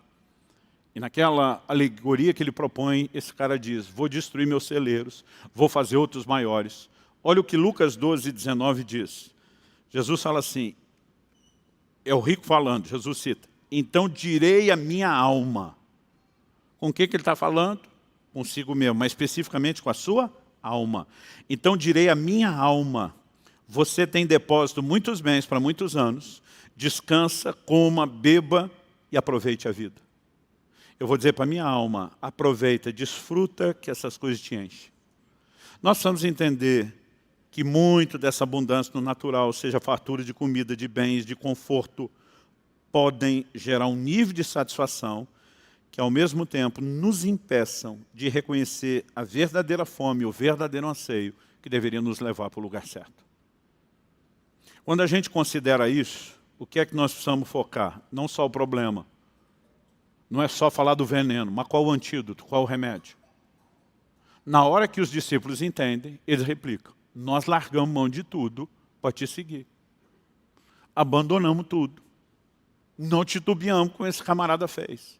e naquela alegoria que ele propõe, esse cara diz, vou destruir meus celeiros, vou fazer outros maiores. Olha o que Lucas 12, 19 diz. Jesus fala assim, é o rico falando, Jesus cita, então direi a minha alma. Com o que ele está falando? Consigo mesmo, mas especificamente com a sua alma. Então direi a minha alma, você tem depósito muitos bens para muitos anos, descansa, coma, beba e aproveite a vida. Eu vou dizer para a minha alma, aproveita, desfruta que essas coisas te enchem. Nós precisamos entender que muito dessa abundância no natural, seja fartura de comida, de bens, de conforto, podem gerar um nível de satisfação que, ao mesmo tempo, nos impeçam de reconhecer a verdadeira fome, o verdadeiro anseio que deveria nos levar para o lugar certo. Quando a gente considera isso, o que é que nós precisamos focar? Não só o problema, não é só falar do veneno, mas qual o antídoto, qual o remédio? Na hora que os discípulos entendem, eles replicam, nós largamos mão de tudo para te seguir. Abandonamos tudo. Não titubeamos com esse camarada fez.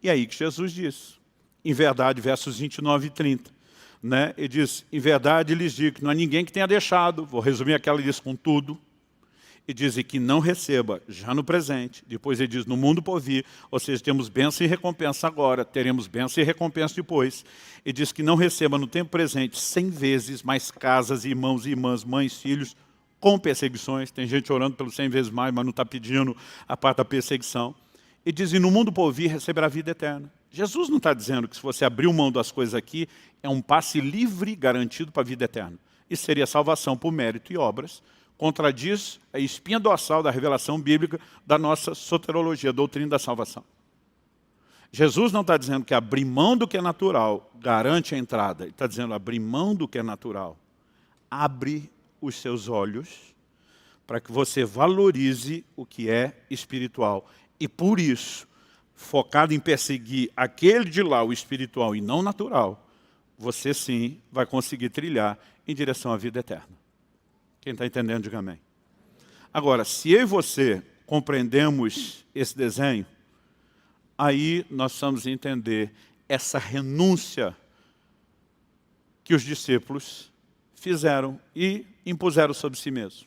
E aí que Jesus diz, em verdade, versos 29 e 30, ele diz, em verdade lhes digo que não há ninguém que tenha deixado, vou resumir aquela lista com tudo, e diz que não receba já no presente, depois ele diz no mundo por vir, ou seja, temos bênção e recompensa agora, teremos bênção e recompensa depois, e diz que não receba no tempo presente 100 vezes mais casas, irmãos e irmãs, mães, filhos, com perseguições, tem gente orando pelos 100 vezes mais, mas não está pedindo a parte da perseguição, e diz, e no mundo por vir receberá a vida eterna. Jesus não está dizendo que se você abrir mão das coisas aqui, é um passe livre garantido para a vida eterna. Isso seria salvação por mérito e obras, contradiz a espinha dorsal da revelação bíblica da nossa soterologia, a doutrina da salvação. Jesus não está dizendo que abrir mão do que é natural garante a entrada. Ele está dizendo abrir mão do que é natural. Abre os seus olhos para que você valorize o que é espiritual. E por isso, focado em perseguir aquele de lá, o espiritual e não natural, você sim vai conseguir trilhar em direção à vida eterna. Quem está entendendo, diga amém. Agora, se eu e você compreendemos esse desenho, aí nós precisamos entender essa renúncia que os discípulos fizeram e impuseram sobre si mesmos.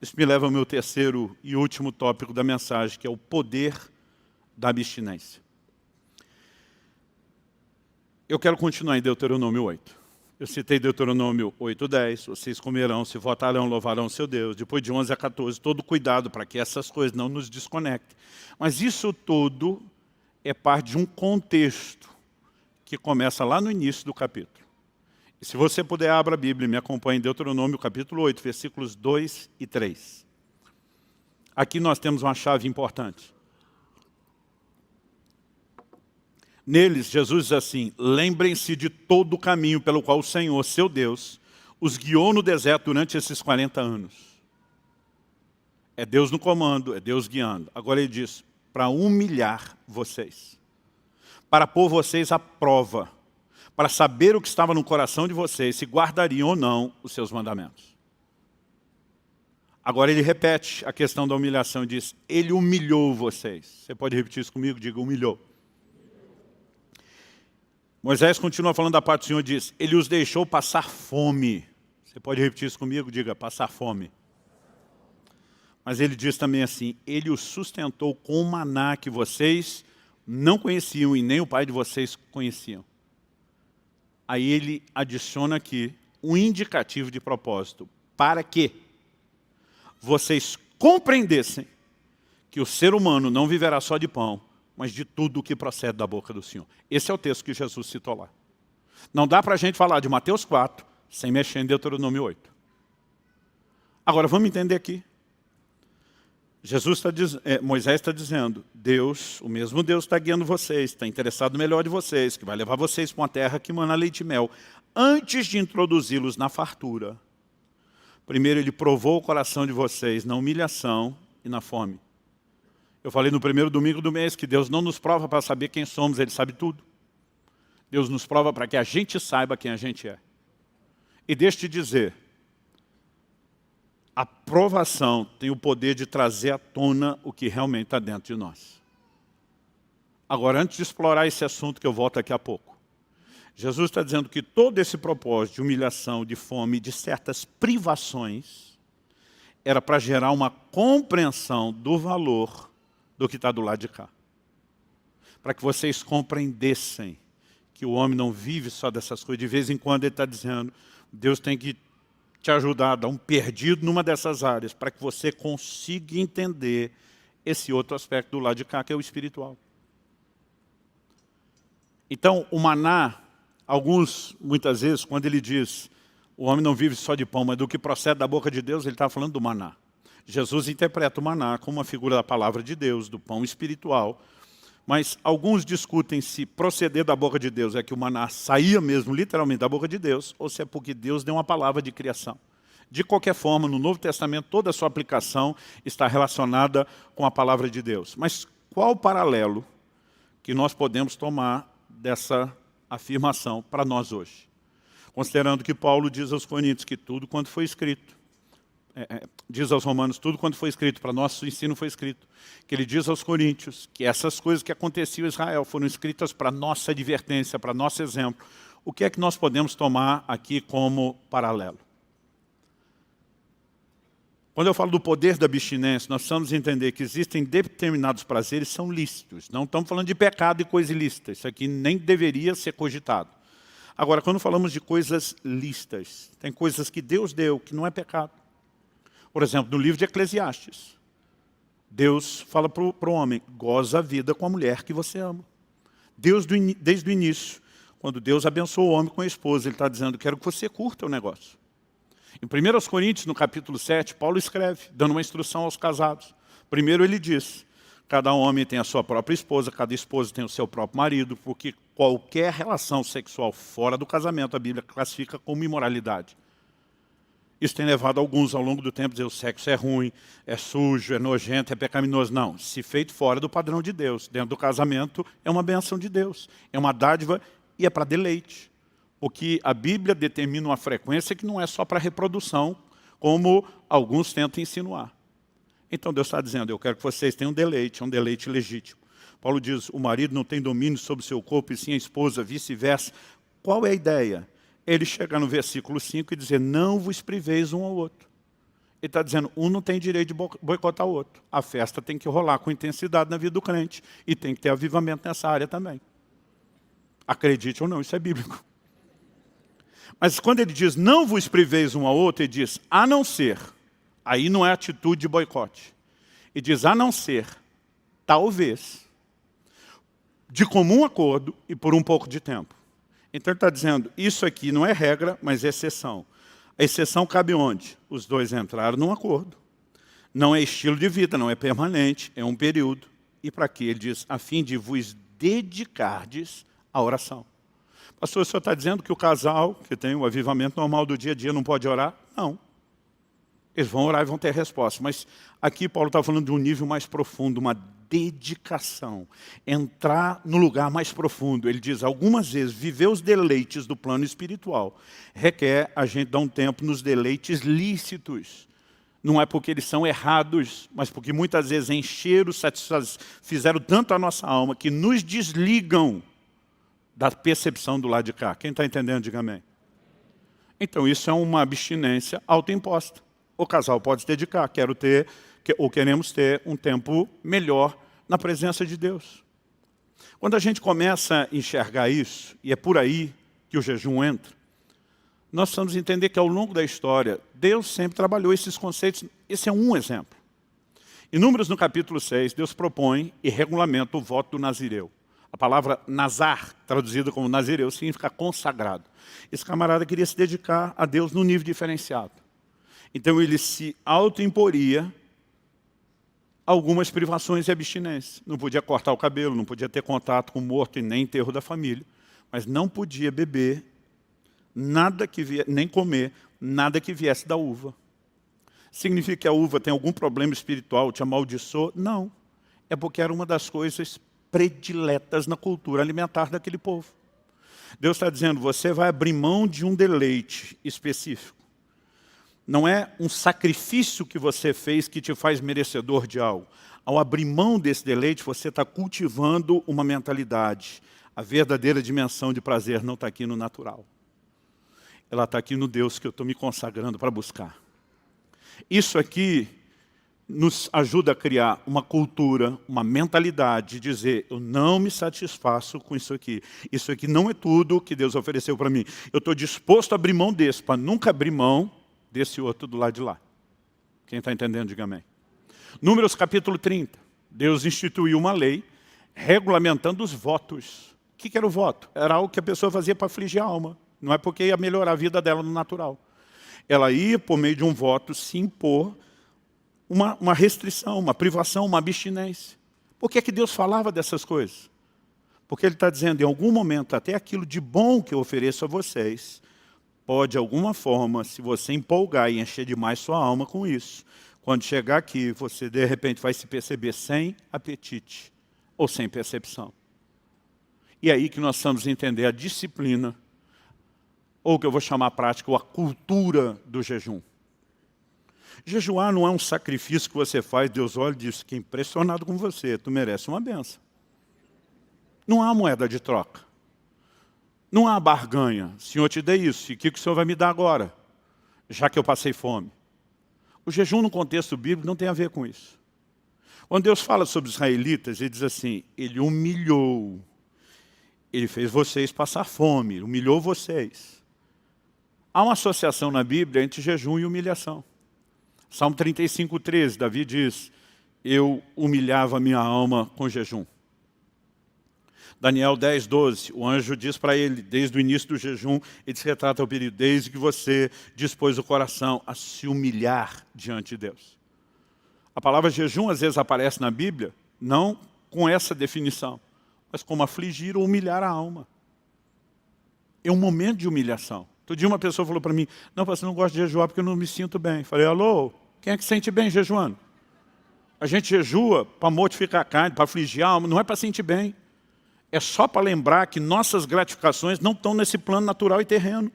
Isso me leva ao meu terceiro e último tópico da mensagem, que é o poder da abstinência. Eu quero continuar em Deuteronômio 8. Eu citei Deuteronômio 8:10, vocês comerão, se votarão, louvarão seu Deus. Depois de 11 a 14, todo cuidado para que essas coisas não nos desconectem. Mas isso tudo é parte de um contexto que começa lá no início do capítulo. E se você puder, abra a Bíblia e me acompanhe em Deuteronômio capítulo 8, versículos 2 e 3. Aqui nós temos uma chave importante. Neles, Jesus diz assim, lembrem-se de todo o caminho pelo qual o Senhor, seu Deus, os guiou no deserto durante esses 40 anos. É Deus no comando, é Deus guiando. Agora ele diz, para humilhar vocês, para pôr vocês à prova, para saber o que estava no coração de vocês, se guardariam ou não os seus mandamentos. Agora ele repete a questão da humilhação e diz, ele humilhou vocês. Você pode repetir isso comigo? Diga, humilhou. Moisés continua falando da parte do Senhor e diz, ele os deixou passar fome. Você pode repetir isso comigo? Diga, passar fome. Mas ele diz também assim, ele os sustentou com um maná que vocês não conheciam e nem o pai de vocês conheciam. Aí ele adiciona aqui um indicativo de propósito. Para quê? vocês compreendessem que o ser humano não viverá só de pão, mas de tudo o que procede da boca do Senhor. Esse é o texto que Jesus citou lá. Não dá para a gente falar de Mateus 4 sem mexer em Deuteronômio 8. Agora, vamos entender aqui. Moisés está dizendo, Deus, o mesmo Deus está guiando vocês, está interessado no melhor de vocês, que vai levar vocês para uma terra que mana leite e mel. Antes de introduzi-los na fartura, primeiro Ele provou o coração de vocês na humilhação e na fome. Eu falei no primeiro domingo do mês que Deus não nos prova para saber quem somos, Ele sabe tudo. Deus nos prova para que a gente saiba quem a gente é. E deixa eu te dizer, a provação tem o poder de trazer à tona o que realmente está dentro de nós. Agora, antes de explorar esse assunto, que eu volto daqui a pouco, Jesus está dizendo que todo esse propósito de humilhação, de fome, de certas privações, era para gerar uma compreensão do valor do que está do lado de cá. Para que vocês compreendessem que o homem não vive só dessas coisas. De vez em quando ele está dizendo, Deus tem que te ajudar a dar um perdido numa dessas áreas, para que você consiga entender esse outro aspecto do lado de cá, que é o espiritual. Então, o maná, muitas vezes, quando ele diz, o homem não vive só de pão, mas do que procede da boca de Deus, ele está falando do maná. Jesus interpreta o maná como uma figura da palavra de Deus, do pão espiritual, mas alguns discutem se proceder da boca de Deus é que o maná saía mesmo, literalmente, da boca de Deus, ou se é porque Deus deu uma palavra de criação. De qualquer forma, no Novo Testamento, toda a sua aplicação está relacionada com a palavra de Deus. Mas qual o paralelo que nós podemos tomar dessa afirmação para nós hoje? Considerando que Paulo diz aos Coríntios que tudo quanto foi escrito, diz aos Romanos, tudo quanto foi escrito, para nosso ensino foi escrito. Que ele diz aos Coríntios que essas coisas que aconteciam em Israel foram escritas para nossa advertência, para nosso exemplo. O que é que nós podemos tomar aqui como paralelo? Quando eu falo do poder da abstinência, nós precisamos entender que existem determinados prazeres que são lícitos. Não estamos falando de pecado e coisa ilícita. Isso aqui nem deveria ser cogitado. Agora, quando falamos de coisas lícitas, tem coisas que Deus deu, que não é pecado. Por exemplo, no livro de Eclesiastes, Deus fala para o homem, goza a vida com a mulher que você ama. Deus, desde o início, quando Deus abençoou o homem com a esposa, Ele está dizendo, quero que você curta o negócio. Em 1 Coríntios, no capítulo 7, Paulo escreve, dando uma instrução aos casados. Primeiro ele diz, cada homem tem a sua própria esposa, cada esposa tem o seu próprio marido, porque qualquer relação sexual fora do casamento, a Bíblia classifica como imoralidade. Isso tem levado alguns ao longo do tempo a dizer o sexo é ruim, é sujo, é nojento, é pecaminoso. Não, se feito fora do padrão de Deus, dentro do casamento, é uma bênção de Deus. É uma dádiva e é para deleite. Porque a Bíblia determina uma frequência que não é só para reprodução, como alguns tentam insinuar. Então Deus está dizendo, eu quero que vocês tenham um deleite legítimo. Paulo diz, o marido não tem domínio sobre o seu corpo e sim a esposa, vice-versa. Qual é a ideia? Ele chega no versículo 5 e dizer, não vos priveis um ao outro. Ele está dizendo, um não tem direito de boicotar o outro. A festa tem que rolar com intensidade na vida do crente. E tem que ter avivamento nessa área também. Acredite ou não, isso é bíblico. Mas quando ele diz, não vos priveis um ao outro, ele diz, a não ser. Aí não é atitude de boicote. Ele diz, a não ser, talvez, de comum acordo e por um pouco de tempo. Então ele está dizendo, isso aqui não é regra, mas é exceção. A exceção cabe onde? Os dois entraram num acordo. Não é estilo de vida, não é permanente, é um período. E para quê? Ele diz, a fim de vos dedicardes à oração. Pastor, o senhor está dizendo que o casal, que tem o avivamento normal do dia a dia, não pode orar? Não. Eles vão orar e vão ter resposta. Mas aqui Paulo está falando de um nível mais profundo, uma dedicação. Entrar no lugar mais profundo. Ele diz, algumas vezes, viver os deleites do plano espiritual requer a gente dar um tempo nos deleites lícitos. Não é porque eles são errados, mas porque muitas vezes encheram, fizeram tanto a nossa alma que nos desligam da percepção do lado de cá. Quem está entendendo, diga amém. Então isso é uma abstinência autoimposta. O casal pode se dedicar, queremos ter um tempo melhor na presença de Deus. Quando a gente começa a enxergar isso, e é por aí que o jejum entra, Nós precisamos entender que ao longo da história, Deus sempre trabalhou esses conceitos. Esse é um exemplo. Em Números, no capítulo 6, Deus propõe e regulamenta o voto do nazireu. A palavra nazar, traduzida como nazireu, significa consagrado. Esse camarada queria se dedicar a Deus num nível diferenciado. Então ele se autoimporia algumas privações e abstinências. Não podia cortar o cabelo, não podia ter contato com o morto e nem enterro da família, mas não podia beber nada que nem comer nada que viesse da uva. Significa que a uva tem algum problema espiritual, te amaldiçoou? Não. É porque era uma das coisas prediletas na cultura alimentar daquele povo. Deus está dizendo, você vai abrir mão de um deleite específico. Não é um sacrifício que você fez que te faz merecedor de algo. Ao abrir mão desse deleite, você está cultivando uma mentalidade. A verdadeira dimensão de prazer não está aqui no natural. Ela está aqui no Deus que eu estou me consagrando para buscar. Isso aqui nos ajuda a criar uma cultura, uma mentalidade de dizer, eu não me satisfaço com isso aqui. Isso aqui não é tudo que Deus ofereceu para mim. Eu estou disposto a abrir mão desse, para nunca abrir mão desse outro do lado de lá. Quem está entendendo, diga amém. Números capítulo 30. Deus instituiu uma lei regulamentando os votos. O que era o voto? Era algo que a pessoa fazia para afligir a alma. Não é porque ia melhorar a vida dela no natural. Ela ia, por meio de um voto, se impor uma restrição, uma privação, uma abstinência. Por que é que Deus falava dessas coisas? Porque Ele está dizendo, em algum momento, até aquilo de bom que eu ofereço a vocês, pode, de alguma forma, se você empolgar e encher demais sua alma com isso, quando chegar aqui, você, de repente, vai se perceber sem apetite ou sem percepção. E é aí que nós precisamos entender a disciplina, ou o que eu vou chamar a prática, ou a cultura do jejum. Jejuar não é um sacrifício que você faz, Deus olha e diz, que impressionado com você, tu merece uma benção. Não há moeda de troca. Não há barganha. Senhor, te dei isso, e o que o Senhor vai me dar agora? Já que eu passei fome. O jejum no contexto bíblico não tem a ver com isso. Quando Deus fala sobre os israelitas, Ele diz assim, Ele humilhou. Ele fez vocês passar fome, Ele humilhou vocês. Há uma associação na Bíblia entre jejum e humilhação. Salmo 35, 13, Davi diz, eu humilhava a minha alma com jejum. Daniel 10, 12, o anjo diz para ele, desde o início do jejum, ele se retrata ao período, desde que você dispôs o coração a se humilhar diante de Deus. A palavra jejum às vezes aparece na Bíblia, não com essa definição, mas como afligir ou humilhar a alma. É um momento de humilhação. Outro dia uma pessoa falou para mim, não, pastor, eu não gosto de jejuar porque eu não me sinto bem. Falei, alô, quem é que se sente bem jejuando? A gente jejua para mortificar a carne, para afligir a alma, não é para sentir bem. É só para lembrar que nossas gratificações não estão nesse plano natural e terreno.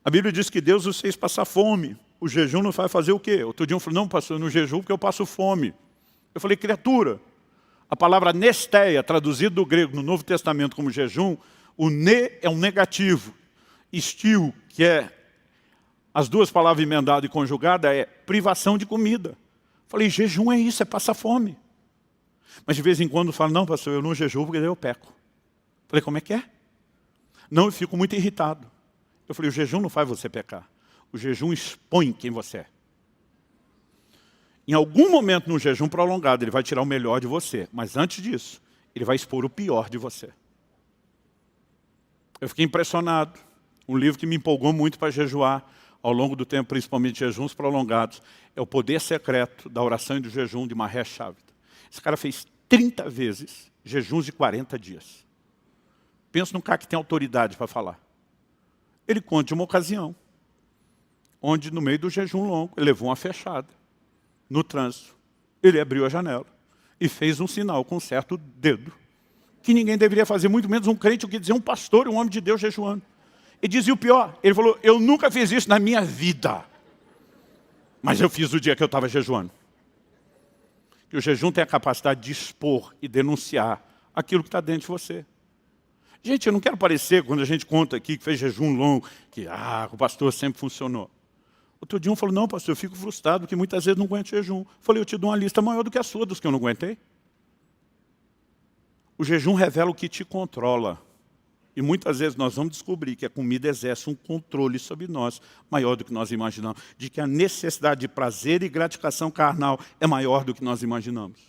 A Bíblia diz que Deus os fez passar fome. O jejum não vai fazer o quê? Outro dia um falou, não, pastor, eu não jejuo porque eu passo fome. Eu falei, criatura, a palavra nesteia, traduzida do grego no Novo Testamento como jejum, o ne é um negativo. Estio, que é as duas palavras emendadas e conjugadas, é privação de comida. Falei, jejum é isso, é passar fome. Mas de vez em quando falo, não, pastor, eu não jejuo porque daí eu peco. Falei, como é que é? Não, eu fico muito irritado. Eu falei, o jejum não faz você pecar. O jejum expõe quem você é. Em algum momento no jejum prolongado, ele vai tirar o melhor de você. Mas antes disso, ele vai expor o pior de você. Eu fiquei impressionado. Um livro que me empolgou muito para jejuar, ao longo do tempo, principalmente jejuns prolongados, é O Poder Secreto da Oração e do Jejum, de Mahesh Chavda. Esse cara fez 30 vezes jejuns de 40 dias. Pensa num cara que tem autoridade para falar. Ele conta de uma ocasião, onde no meio do jejum longo, ele levou uma fechada no trânsito. Ele abriu a janela e fez um sinal com um certo dedo, que ninguém deveria fazer, muito menos um crente, o que dizer um pastor, um homem de Deus jejuando. E dizia o pior, ele falou, eu nunca fiz isso na minha vida, mas eu fiz o dia que eu estava jejuando. Que o jejum tem a capacidade de expor e denunciar aquilo que está dentro de você. Gente, eu não quero parecer, quando a gente conta aqui que fez jejum longo, que o pastor sempre funcionou. Outro dia um falou, não, pastor, eu fico frustrado, porque muitas vezes não aguento jejum. Eu falei, eu te dou uma lista maior do que a sua, dos que eu não aguentei. O jejum revela o que te controla. E muitas vezes nós vamos descobrir que a comida exerce um controle sobre nós maior do que nós imaginamos. De que a necessidade de prazer e gratificação carnal é maior do que nós imaginamos.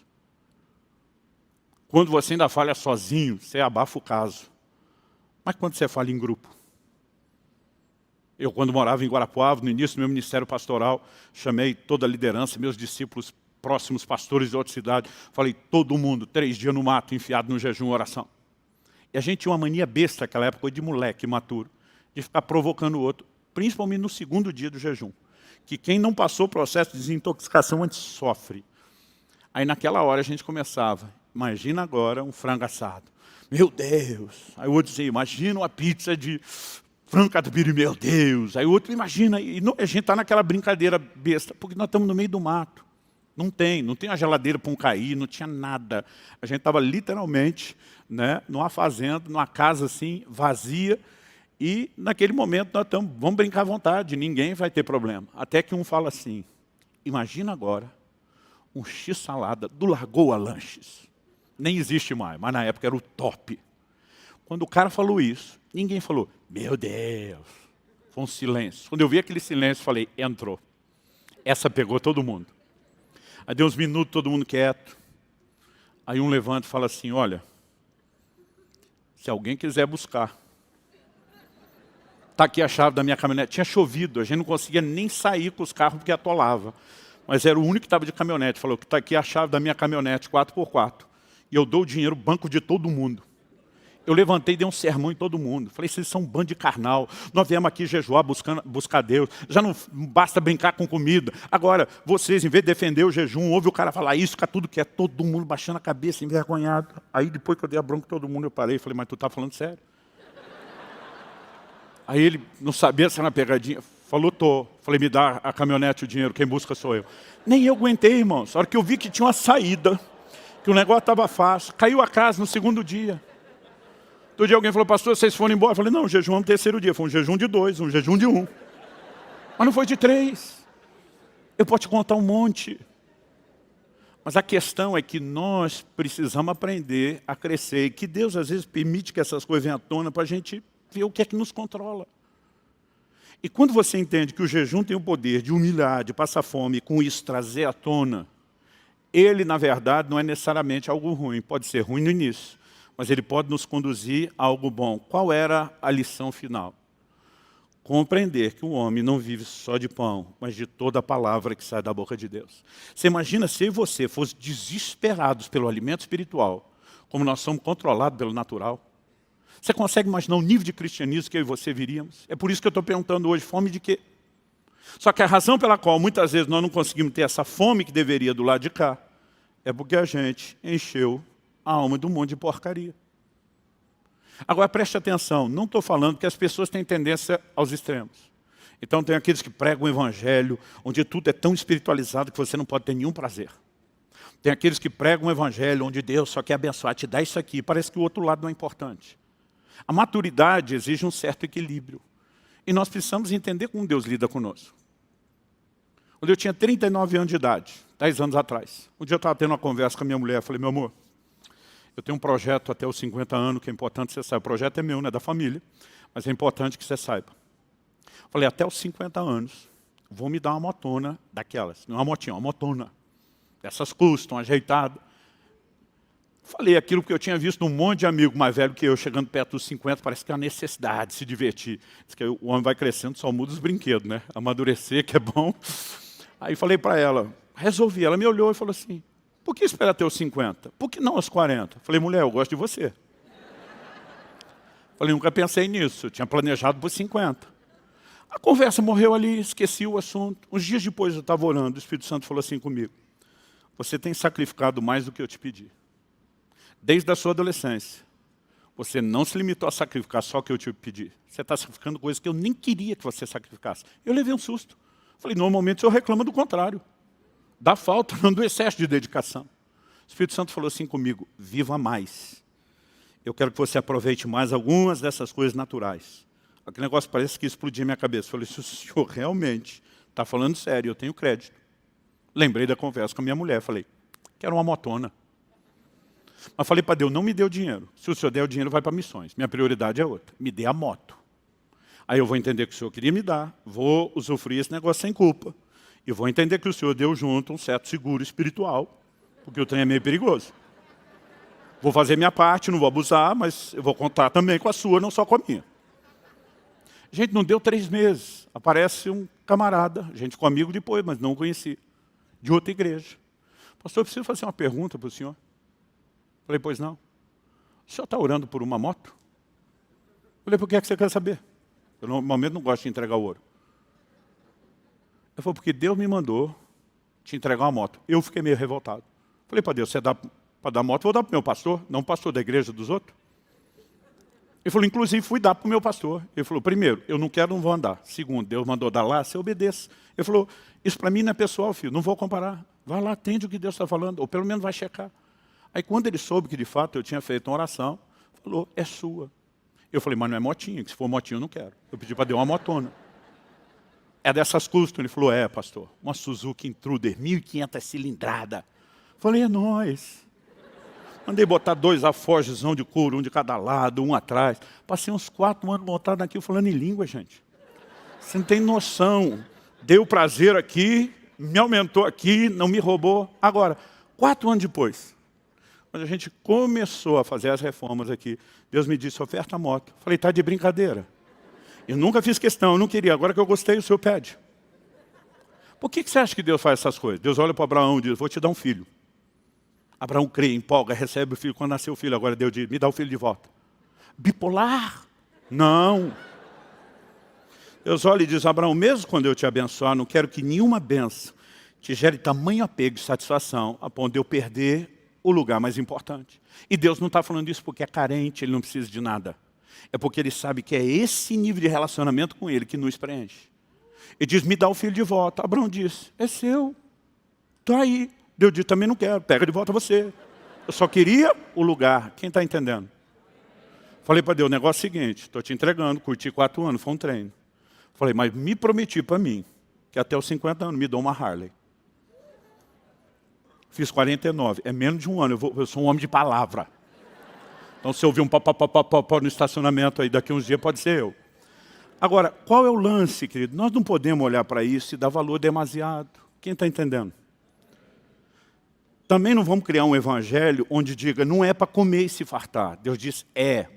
Quando você ainda falha sozinho, você abafa o caso. Mas quando você falha em grupo? Eu, quando morava em Guarapuava, no início do meu ministério pastoral, chamei toda a liderança, meus discípulos próximos, pastores de outra cidade, falei, todo mundo, 3 dias no mato, enfiado no jejum e oração. E a gente tinha uma mania besta naquela época, de moleque maturo, de ficar provocando o outro, principalmente no segundo dia do jejum. Que quem não passou o processo de desintoxicação antes sofre. Aí naquela hora a gente começava, imagina agora um frango assado. Meu Deus! Aí o outro dizia, imagina uma pizza de frango catupiry, meu Deus! Aí o outro imagina, e a gente está naquela brincadeira besta, porque nós estamos no meio do mato. Não tem uma geladeira para um cair, não tinha nada. A gente estava literalmente, né, numa fazenda, numa casa assim, vazia, e naquele momento nós estamos, vamos brincar à vontade, ninguém vai ter problema. Até que um fala assim, imagina agora um x-salada do Lagoa Lanches. Nem existe mais, mas na época era o top. Quando o cara falou isso, ninguém falou, meu Deus, foi um silêncio. Quando eu vi aquele silêncio, falei, entrou. Essa pegou todo mundo. Aí deu uns minutos, todo mundo quieto. Aí um levanta e fala assim, olha, se alguém quiser buscar, está aqui a chave da minha caminhonete. Tinha chovido, a gente não conseguia nem sair com os carros porque atolava. Mas era o único que estava de caminhonete. Falou que está aqui a chave da minha caminhonete, 4x4. E eu dou o dinheiro, banco de todo mundo. Eu levantei e dei um sermão em todo mundo. Falei, vocês são um bando de carnal. Nós viemos aqui jejuar, buscar Deus. Já não basta brincar com comida. Agora, vocês, em vez de defender o jejum, ouve o cara falar isso, fica tudo quieto. Todo mundo baixando a cabeça, envergonhado. Aí, depois que eu dei a bronca todo mundo, eu parei e falei, mas tu tá falando sério? Aí ele não sabia se era uma pegadinha. Falou, tô. Falei, me dá a caminhonete, o dinheiro, quem busca sou eu. Nem eu aguentei, irmãos. A hora que eu vi que tinha uma saída, que o negócio estava fácil, caiu a casa no segundo dia. Todo dia alguém falou, pastor, vocês foram embora? Eu falei, não, o jejum é no terceiro dia. Foi um jejum de 2, um jejum de 1. Mas não foi de 3. Eu posso te contar um monte. Mas a questão é que nós precisamos aprender a crescer. E que Deus, às vezes, permite que essas coisas venham à tona para a gente ver o que é que nos controla. E quando você entende que o jejum tem o poder de humilhar, de passar fome, e com isso trazer à tona, ele, na verdade, não é necessariamente algo ruim. Pode ser ruim no início, mas ele pode nos conduzir a algo bom. Qual era a lição final? Compreender que o homem não vive só de pão, mas de toda a palavra que sai da boca de Deus. Você imagina se eu e você fossem desesperados pelo alimento espiritual, como nós somos controlados pelo natural? Você consegue imaginar o nível de cristianismo que eu e você viríamos? É por isso que eu estou perguntando hoje, fome de quê? Só que a razão pela qual muitas vezes nós não conseguimos ter essa fome que deveria do lado de cá, é porque a gente encheu a alma de um monte de porcaria. Agora preste atenção, não estou falando que as pessoas têm tendência aos extremos. Então tem aqueles que pregam o evangelho, onde tudo é tão espiritualizado que você não pode ter nenhum prazer. Tem aqueles que pregam o evangelho, onde Deus só quer abençoar, te dá isso aqui, parece que o outro lado não é importante. A maturidade exige um certo equilíbrio. E nós precisamos entender como Deus lida conosco. Quando eu tinha 39 anos de idade, 10 anos atrás, um dia eu estava tendo uma conversa com a minha mulher, eu falei, meu amor, eu tenho um projeto até os 50 anos, que é importante que você saiba. O projeto é meu, não é da família, mas é importante que você saiba. Eu falei, até os 50 anos, vou me dar uma motona daquelas. Não é uma motinha, uma motona. Dessas custam, ajeitadas. Falei aquilo que eu tinha visto num monte de amigo mais velho que eu, chegando perto dos 50, parece que é uma necessidade de se divertir. Diz que o homem vai crescendo, só muda os brinquedos, né? Amadurecer, que é bom. Aí falei para ela, resolvi. Ela me olhou e falou assim, por que esperar até os 50? Por que não aos 40? Falei, mulher, eu gosto de você. Falei, nunca pensei nisso, eu tinha planejado por 50. A conversa morreu ali, esqueci o assunto. Uns dias depois eu estava orando, o Espírito Santo falou assim comigo, você tem sacrificado mais do que eu te pedi. Desde a sua adolescência, você não se limitou a sacrificar só o que eu te pedi. Você está sacrificando coisas que eu nem queria que você sacrificasse. Eu levei um susto. Falei, normalmente eu reclamo do contrário. Da falta, não do excesso de dedicação. O Espírito Santo falou assim comigo, viva mais. Eu quero que você aproveite mais algumas dessas coisas naturais. Aquele negócio parece que explodia minha cabeça. Eu falei, se o senhor realmente está falando sério, eu tenho crédito. Lembrei da conversa com a minha mulher. Falei, quero uma motona. Mas falei para Deus, não me dê o dinheiro. Se o Senhor der o dinheiro, vai para missões. Minha prioridade é outra. Me dê a moto. Aí eu vou entender que o Senhor queria me dar, vou usufruir esse negócio sem culpa. E vou entender que o Senhor deu junto um certo seguro espiritual, porque o trem é meio perigoso. Vou fazer minha parte, não vou abusar, mas eu vou contar também com a sua, não só com a minha. Gente, não deu 3 meses. Aparece um camarada, a gente ficou amigo depois, mas não o conheci, de outra igreja. Pastor, eu preciso fazer uma pergunta para o senhor. Falei, pois não. O senhor está orando por uma moto? Falei, por que é que você quer saber? Eu, normalmente, não gosto de entregar o ouro. Ele falou, porque Deus me mandou te entregar uma moto. Eu fiquei meio revoltado. Falei para Deus, você dá para dar moto, vou dar para o meu pastor, não o pastor da igreja dos outros. Ele falou, inclusive, fui dar para o meu pastor. Ele falou, primeiro, eu não quero, não vou andar. Segundo, Deus mandou dar lá, você obedeça. Ele falou, isso para mim não é pessoal, filho, não vou comparar. Vai lá, atende o que Deus está falando, ou pelo menos vai checar. Aí quando ele soube que de fato eu tinha feito uma oração, falou, é sua. Eu falei, mas não é motinha, que se for motinha eu não quero. Eu pedi para Deus uma motona. É dessas custas? Ele falou, é pastor, uma Suzuki Intruder, 1.500 cilindrada. Falei, é nóis. Mandei botar 2 alforjezão de couro, um de cada lado, um atrás. Passei uns 4 anos montado naquilo falando em língua, gente. Você não tem noção. Deu prazer aqui, me aumentou aqui, não me roubou. Agora, 4 anos depois, quando a gente começou a fazer as reformas aqui, Deus me disse, oferta a moto. Falei, tá de brincadeira. Eu nunca fiz questão, eu não queria. Agora que eu gostei, o senhor pede. Por que você acha que Deus faz essas coisas? Deus olha para Abraão e diz, vou te dar um filho. Abraão crê, empolga, recebe o filho. Quando nasceu o filho, agora Deus diz, me dá o filho de volta. Bipolar? Não. Deus olha e diz, Abraão, mesmo quando eu te abençoar, não quero que nenhuma bênção te gere tamanho apego e satisfação a ponto de eu perder o lugar mais importante. E Deus não está falando isso porque é carente, Ele não precisa de nada. É porque Ele sabe que é esse nível de relacionamento com Ele que nos preenche. Ele diz, me dá o filho de volta. Abraão diz, é seu. Está aí. Deus diz, também não quero, pega de volta você. Eu só queria o lugar. Quem está entendendo? Falei para Deus, o negócio é o seguinte, estou te entregando, curti 4 anos, foi um treino. Falei, mas me prometi para mim, que até os 50 anos me dou uma Harley. Fiz 49, é menos de um ano, eu sou um homem de palavra. Então se eu ouvir um pó no estacionamento aí, daqui a uns dias pode ser eu. Agora, qual é o lance, querido? Nós não podemos olhar para isso e dar valor demasiado. Quem está entendendo? Também não vamos criar um evangelho onde diga, não é para comer e se fartar. Deus diz,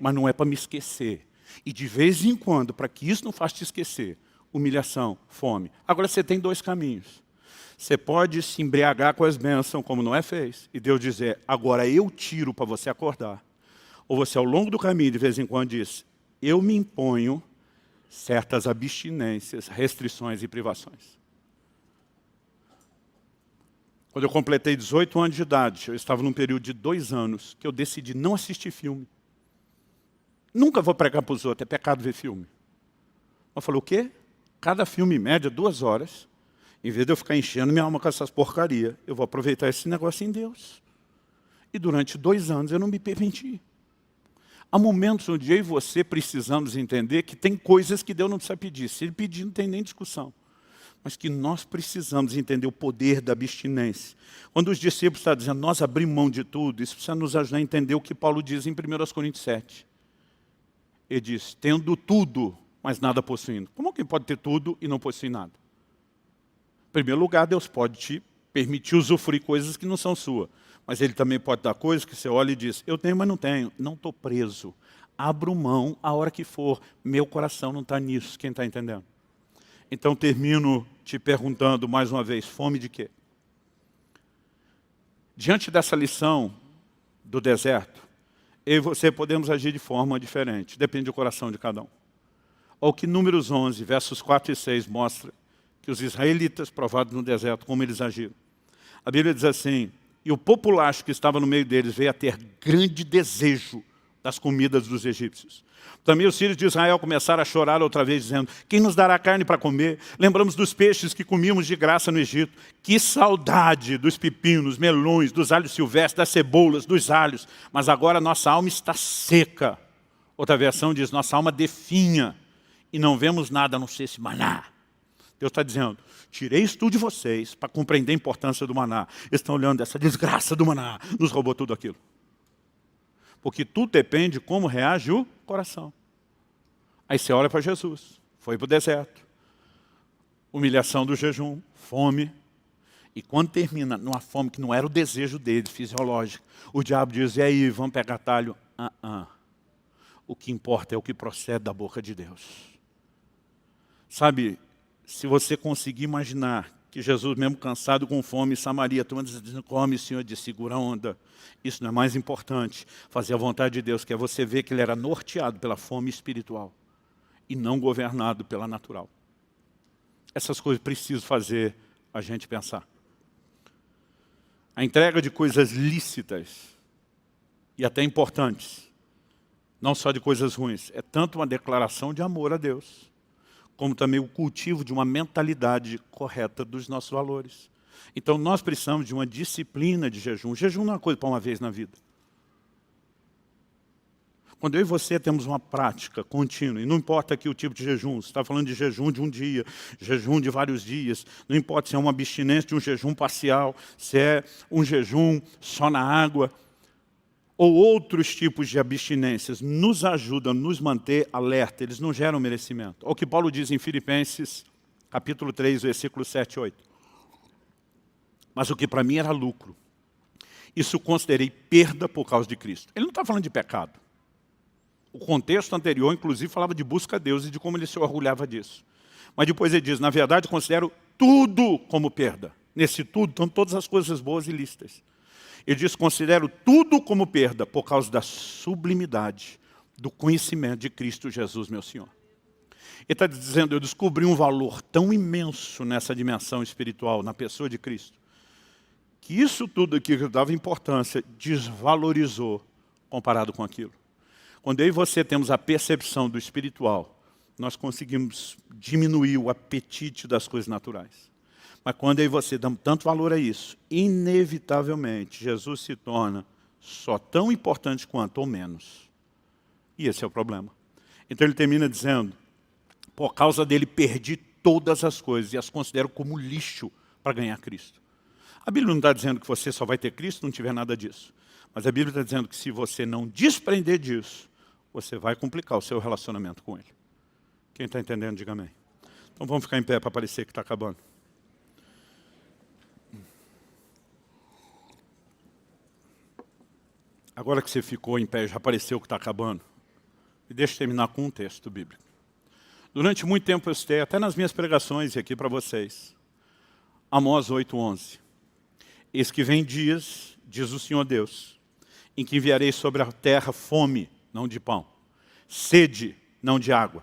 mas não é para me esquecer. E de vez em quando, para que isso não faça te esquecer, humilhação, fome. Agora você tem 2 caminhos. Você pode se embriagar com as bênçãos, como Noé fez, e Deus dizer, agora eu tiro para você acordar. Ou você, ao longo do caminho, de vez em quando, diz, eu me imponho certas abstinências, restrições e privações. Quando eu completei 18 anos de idade, eu estava num período de 2 anos que eu decidi não assistir filme. Nunca vou pregar para os outros, é pecado ver filme. Eu falei, o quê? Cada filme, em média, 2 horas. Em vez de eu ficar enchendo minha alma com essas porcarias, eu vou aproveitar esse negócio em Deus. E durante 2 anos eu não me permiti. Há momentos onde eu e você precisamos entender que tem coisas que Deus não precisa pedir. Se Ele pedir, não tem nem discussão. Mas que nós precisamos entender o poder da abstinência. Quando os discípulos estão dizendo, nós abrimos mão de tudo, isso precisa nos ajudar a entender o que Paulo diz em 1 Coríntios 7. Ele diz, tendo tudo, mas nada possuindo. Como alguém pode ter tudo e não possuir nada? Em primeiro lugar, Deus pode te permitir usufruir coisas que não são suas. Mas Ele também pode dar coisas que você olha e diz, eu tenho, mas não tenho. Não estou preso. Abro mão a hora que for. Meu coração não está nisso. Quem está entendendo? Então termino te perguntando mais uma vez, fome de quê? Diante dessa lição do deserto, eu e você podemos agir de forma diferente, depende do coração de cada um. Olha o que Números 11, versos 4 e 6 mostra que os israelitas, provados no deserto, como eles agiram. A Bíblia diz assim, e o populacho que estava no meio deles veio a ter grande desejo das comidas dos egípcios. Também os filhos de Israel começaram a chorar outra vez, dizendo, quem nos dará carne para comer? Lembramos dos peixes que comíamos de graça no Egito. Que saudade dos pepinos, melões, dos alhos silvestres, das cebolas, dos alhos. Mas agora nossa alma está seca. Outra versão diz, nossa alma definha. E não vemos nada a não ser esse maná. Deus está dizendo, tirei isso tudo de vocês para compreender a importância do maná. Eles estão olhando essa desgraça do maná, nos roubou tudo aquilo. Porque tudo depende de como reage o coração. Aí você olha para Jesus, foi para o deserto, humilhação do jejum, fome. E quando termina numa fome que não era o desejo dele, fisiológico, o diabo diz, e aí, vamos pegar talho? O que importa é o que procede da boca de Deus. Sabe, se você conseguir imaginar que Jesus, mesmo cansado com fome, em Samaria, tomando dizendo, come, Senhor, de segura a onda. Isso não é mais importante. Fazer a vontade de Deus, que é você ver que ele era norteado pela fome espiritual e não governado pela natural. Essas coisas precisam fazer a gente pensar. A entrega de coisas lícitas e até importantes, não só de coisas ruins, é tanto uma declaração de amor a Deus, como também o cultivo de uma mentalidade correta dos nossos valores. Então nós precisamos de uma disciplina de jejum. O jejum não é uma coisa para uma vez na vida. Quando eu e você temos uma prática contínua, e não importa aqui o tipo de jejum, você está falando de jejum de um dia, jejum de vários dias, não importa se é uma abstinência de um jejum parcial, se é um jejum só na água, ou outros tipos de abstinências, nos ajudam a nos manter alerta, eles não geram merecimento. Olha o que Paulo diz em Filipenses, capítulo 3, versículo 7 e 8. Mas o que para mim era lucro, isso considerei perda por causa de Cristo. Ele não está falando de pecado. O contexto anterior, inclusive, falava de busca a Deus e de como ele se orgulhava disso. Mas depois ele diz, na verdade, considero tudo como perda. Nesse tudo estão todas as coisas boas e lícitas. Ele diz, considero tudo como perda por causa da sublimidade do conhecimento de Cristo Jesus, meu Senhor. Ele está dizendo, eu descobri um valor tão imenso nessa dimensão espiritual, na pessoa de Cristo, que isso tudo aqui que eu dava importância, desvalorizou comparado com aquilo. Quando eu e você temos a percepção do espiritual, nós conseguimos diminuir o apetite das coisas naturais. Mas quando eu e você damos tanto valor a isso, inevitavelmente, Jesus se torna só tão importante quanto ou menos. E esse é o problema. Então ele termina dizendo, por causa dele perdi todas as coisas e as considero como lixo para ganhar Cristo. A Bíblia não está dizendo que você só vai ter Cristo se não tiver nada disso. Mas a Bíblia está dizendo que se você não desprender disso, você vai complicar o seu relacionamento com Ele. Quem está entendendo, diga amém. Então vamos ficar em pé para parecer que está acabando. Agora que você ficou em pé e já pareceu que está acabando, me deixa eu terminar com um texto bíblico. Durante muito tempo eu citei, até nas minhas pregações e aqui para vocês, Amós 8:11. Eis que vem dias, diz o Senhor Deus, em que enviarei sobre a terra fome, não de pão, sede, não de água,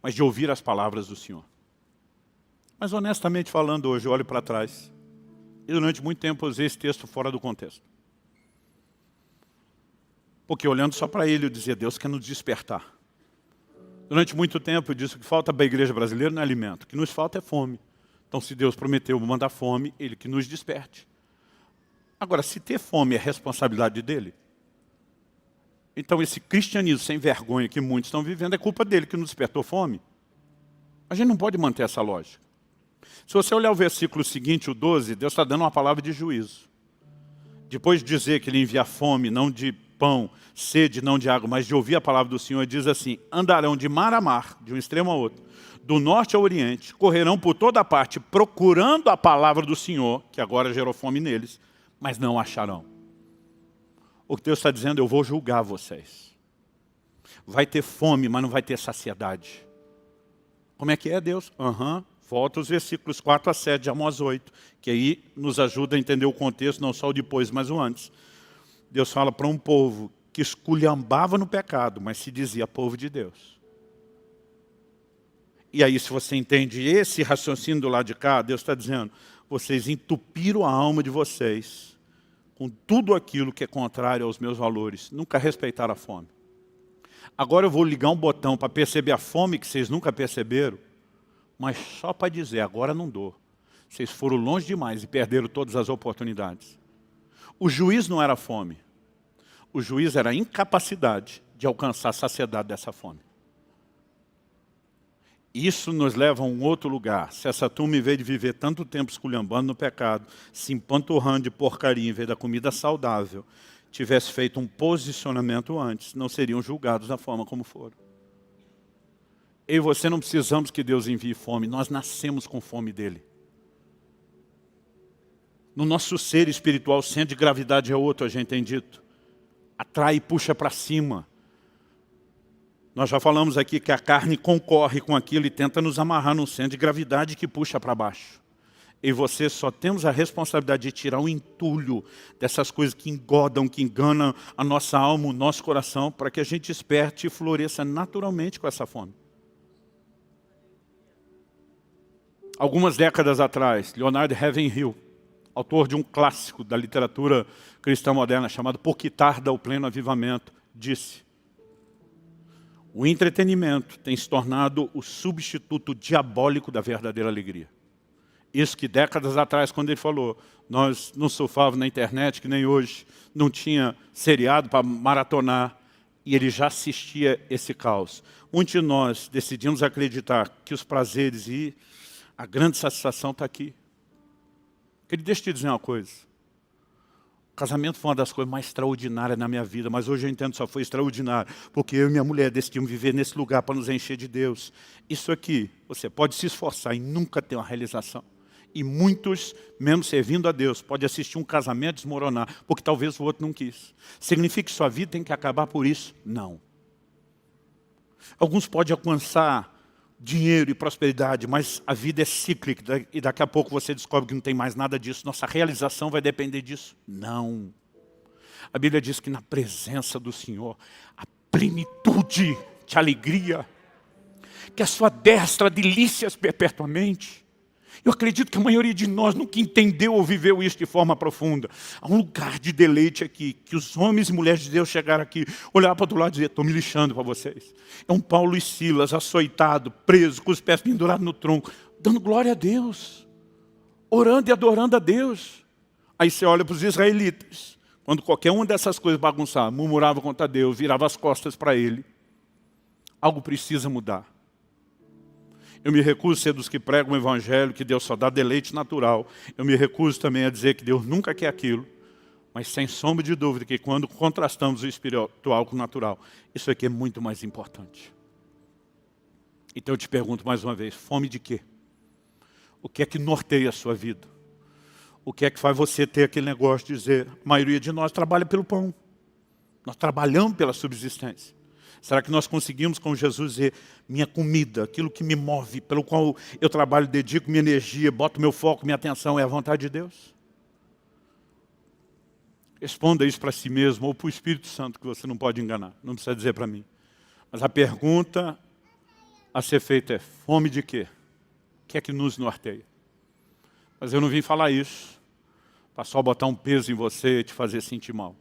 mas de ouvir as palavras do Senhor. Mas honestamente falando hoje, eu olho para trás, e durante muito tempo eu usei esse texto fora do contexto. Porque olhando só para ele, eu dizia, Deus quer nos despertar. Durante muito tempo eu disse que o que falta para a igreja brasileira não é alimento, o que nos falta é fome. Então se Deus prometeu mandar fome, Ele que nos desperte. Agora, se ter fome é responsabilidade dele, então esse cristianismo sem vergonha que muitos estão vivendo é culpa dele que nos despertou fome. A gente não pode manter essa lógica. Se você olhar o versículo seguinte, o 12, Deus está dando uma palavra de juízo. Depois de dizer que Ele envia fome, não de pão, sede, não de água, mas de ouvir a palavra do Senhor, diz assim, andarão de mar a mar, de um extremo ao outro, do norte ao oriente, correrão por toda parte, procurando a palavra do Senhor, que agora gerou fome neles, mas não acharão. O que Deus está dizendo, eu vou julgar vocês. Vai ter fome, mas não vai ter saciedade. Como é que é, Deus? Volta os versículos 4 a 7 de Amós 8, que aí nos ajuda a entender o contexto, não só o depois, mas o antes. Deus fala para um povo que esculhambava no pecado, mas se dizia povo de Deus. E aí, se você entende esse raciocínio do lado de cá, Deus está dizendo, vocês entupiram a alma de vocês com tudo aquilo que é contrário aos meus valores. Nunca respeitaram a fome. Agora eu vou ligar um botão para perceber a fome que vocês nunca perceberam, mas só para dizer, agora não dou. Vocês foram longe demais e perderam todas as oportunidades. O juiz não era fome. O juiz era a incapacidade de alcançar a saciedade dessa fome. Isso nos leva a um outro lugar. Se essa turma, em vez de viver tanto tempo esculhambando no pecado, se empanturrando de porcaria, em vez da comida saudável, tivesse feito um posicionamento antes, não seriam julgados da forma como foram. Eu e você não precisamos que Deus envie fome, nós nascemos com fome dele. No nosso ser espiritual, o centro de gravidade é outro, a gente tem dito. Atrai e puxa para cima. Nós já falamos aqui que a carne concorre com aquilo e tenta nos amarrar num centro de gravidade que puxa para baixo. Eu e você só temos a responsabilidade de tirar o entulho dessas coisas que engodam, que enganam a nossa alma, o nosso coração, para que a gente desperte e floresça naturalmente com essa fome. Algumas décadas atrás, Leonard Ravenhill, autor de um clássico da literatura cristã moderna chamado Por que tarda o pleno avivamento, disse: o entretenimento tem se tornado o substituto diabólico da verdadeira alegria. Isso que décadas atrás, quando ele falou, nós não surfávamos na internet, que nem hoje, não tinha seriado para maratonar, e ele já assistia esse caos. Muitos de nós decidimos acreditar que os prazeres e a grande satisfação está aqui. Deixa eu te dizer uma coisa. O casamento foi uma das coisas mais extraordinárias na minha vida, mas hoje eu entendo que só foi extraordinário, porque eu e minha mulher decidimos viver nesse lugar para nos encher de Deus. Isso aqui, você pode se esforçar e nunca ter uma realização. E muitos, mesmo servindo a Deus, pode assistir um casamento desmoronar, porque talvez o outro não quis. Significa que sua vida tem que acabar por isso? Não. Alguns podem alcançar dinheiro e prosperidade, mas a vida é cíclica e daqui a pouco você descobre que não tem mais nada disso. Nossa realização vai depender disso? Não. A Bíblia diz que na presença do Senhor, a plenitude de alegria, que a sua destra delícias perpetuamente. Eu acredito que a maioria de nós nunca entendeu ou viveu isso de forma profunda. Há um lugar de deleite aqui, que os homens e mulheres de Deus chegaram aqui, olharam para o outro lado e dizer, estou me lixando para vocês. É um Paulo e Silas, açoitado, preso, com os pés pendurados no tronco, dando glória a Deus, orando e adorando a Deus. Aí você olha para os israelitas, quando qualquer uma dessas coisas bagunçava, murmurava contra Deus, virava as costas para ele. Algo precisa mudar. Eu me recuso a ser dos que pregam o evangelho, que Deus só dá deleite natural. Eu me recuso também a dizer que Deus nunca quer aquilo. Mas sem sombra de dúvida que quando contrastamos o espiritual com o natural, isso aqui é muito mais importante. Então eu te pergunto mais uma vez, fome de quê? O que é que norteia a sua vida? O que é que faz você ter aquele negócio de dizer, a maioria de nós trabalha pelo pão. Nós trabalhamos pela subsistência. Será que nós conseguimos com Jesus dizer, minha comida, aquilo que me move, pelo qual eu trabalho, dedico minha energia, boto meu foco, minha atenção, é a vontade de Deus? Responda isso para si mesmo ou para o Espírito Santo, que você não pode enganar, não precisa dizer para mim. Mas a pergunta a ser feita é, fome de quê? O que é que nos norteia? Mas eu não vim falar isso para só botar um peso em você e te fazer sentir mal.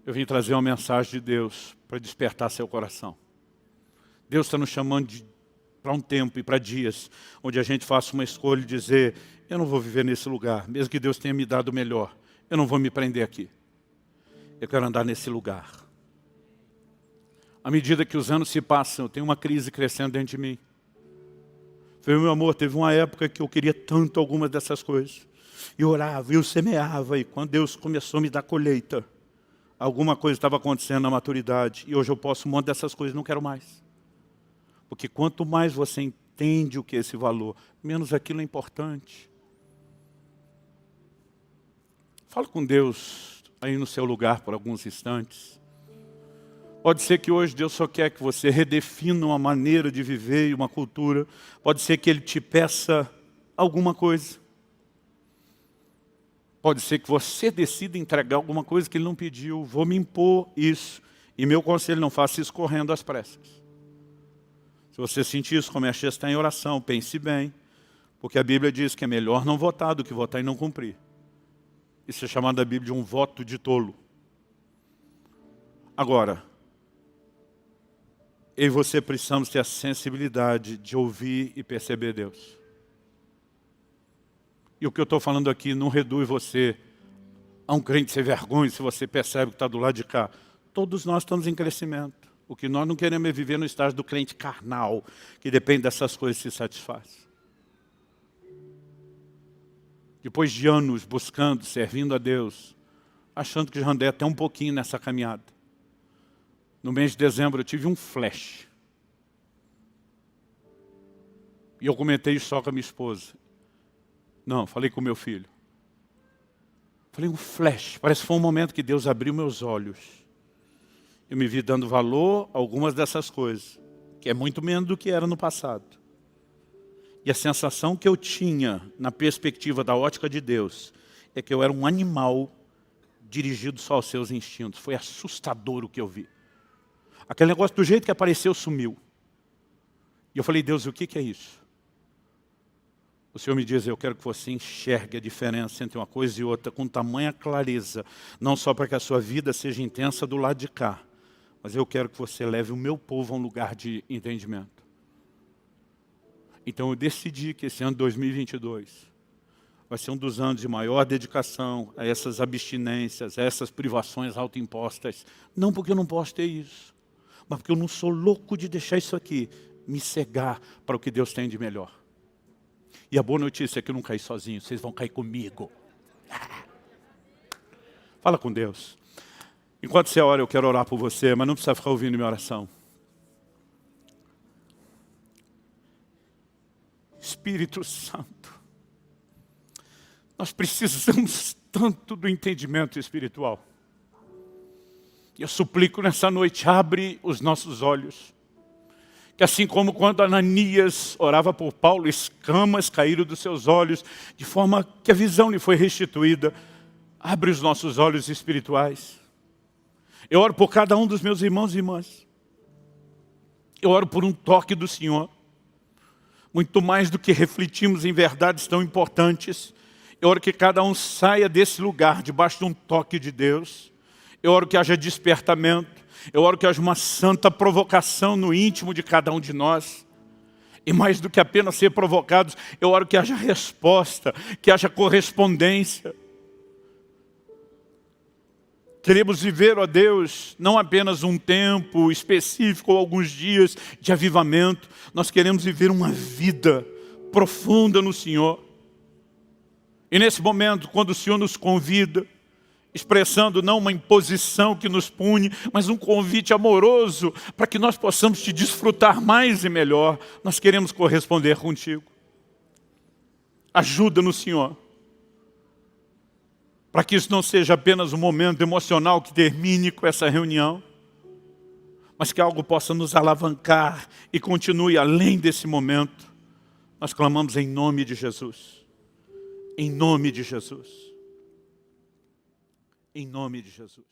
Eu vim trazer uma mensagem de Deus para despertar seu coração. Deus está nos chamando para um tempo e para dias, onde a gente faça uma escolha de dizer, eu não vou viver nesse lugar, mesmo que Deus tenha me dado o melhor, eu não vou me prender aqui. Eu quero andar nesse lugar. À medida que os anos se passam, eu tenho uma crise crescendo dentro de mim. Meu amor, teve uma época que eu queria tanto algumas dessas coisas. Eu orava, eu semeava, e quando Deus começou a me dar colheita, alguma coisa estava acontecendo na maturidade, e hoje eu posso um monte dessas coisas, não quero mais. Porque quanto mais você entende o que é esse valor, menos aquilo é importante. Fala com Deus aí no seu lugar por alguns instantes. Pode ser que hoje Deus só quer que você redefina uma maneira de viver e uma cultura. Pode ser que Ele te peça alguma coisa. Pode ser que você decida entregar alguma coisa que Ele não pediu. Vou me impor isso. E meu conselho, não faça isso correndo às pressas. Se você sentir isso, comece a estar em oração, pense bem. Porque a Bíblia diz que é melhor não votar do que votar e não cumprir. Isso é chamado na Bíblia de um voto de tolo. Agora, eu e você precisamos ter a sensibilidade de ouvir e perceber Deus. E o que eu estou falando aqui não reduz você a um crente sem vergonha se você percebe que está do lado de cá. Todos nós estamos em crescimento. O que nós não queremos é viver no estágio do crente carnal, que depende dessas coisas e se satisfaz. Depois de anos buscando, servindo a Deus, achando que já andei até um pouquinho nessa caminhada. No mês de dezembro eu tive um flash. E eu comentei isso só com a minha esposa. Não, falei com o meu filho. Falei, um flash. Parece que foi um momento que Deus abriu meus olhos. Eu me vi dando valor a algumas dessas coisas, que é muito menos do que era no passado. E a sensação que eu tinha, na perspectiva da ótica de Deus, é que eu era um animal dirigido só aos seus instintos. Foi assustador o que eu vi. Aquele negócio do jeito que apareceu, sumiu. E eu falei, Deus, o que é isso? O Senhor me diz, eu quero que você enxergue a diferença entre uma coisa e outra com tamanha clareza, não só para que a sua vida seja intensa do lado de cá, mas eu quero que você leve o meu povo a um lugar de entendimento. Então eu decidi que esse ano de 2022 vai ser um dos anos de maior dedicação a essas abstinências, a essas privações autoimpostas. Não porque eu não posso ter isso, mas porque eu não sou louco de deixar isso aqui me cegar para o que Deus tem de melhor. E a boa notícia é que eu não caí sozinho, vocês vão cair comigo. Fala com Deus. Enquanto você ora, eu quero orar por você, mas não precisa ficar ouvindo minha oração. Espírito Santo, nós precisamos tanto do entendimento espiritual. E eu suplico nessa noite, abre os nossos olhos. Que assim como quando Ananias orava por Paulo, escamas caíram dos seus olhos, de forma que a visão lhe foi restituída. Abre os nossos olhos espirituais. Eu oro por cada um dos meus irmãos e irmãs. Eu oro por um toque do Senhor. Muito mais do que refletimos em verdades tão importantes. Eu oro que cada um saia desse lugar, debaixo de um toque de Deus. Eu oro que haja despertamento. Eu oro que haja uma santa provocação no íntimo de cada um de nós. E mais do que apenas ser provocados, eu oro que haja resposta, que haja correspondência. Queremos viver, ó Deus, não apenas um tempo específico ou alguns dias de avivamento. Nós queremos viver uma vida profunda no Senhor. E nesse momento, quando o Senhor nos convida, expressando não uma imposição que nos pune, mas um convite amoroso para que nós possamos te desfrutar mais e melhor. Nós queremos corresponder contigo. Ajuda-nos, Senhor, para que isso não seja apenas um momento emocional que termine com essa reunião, mas que algo possa nos alavancar e continue além desse momento. Nós clamamos em nome de Jesus. Em nome de Jesus. Em nome de Jesus.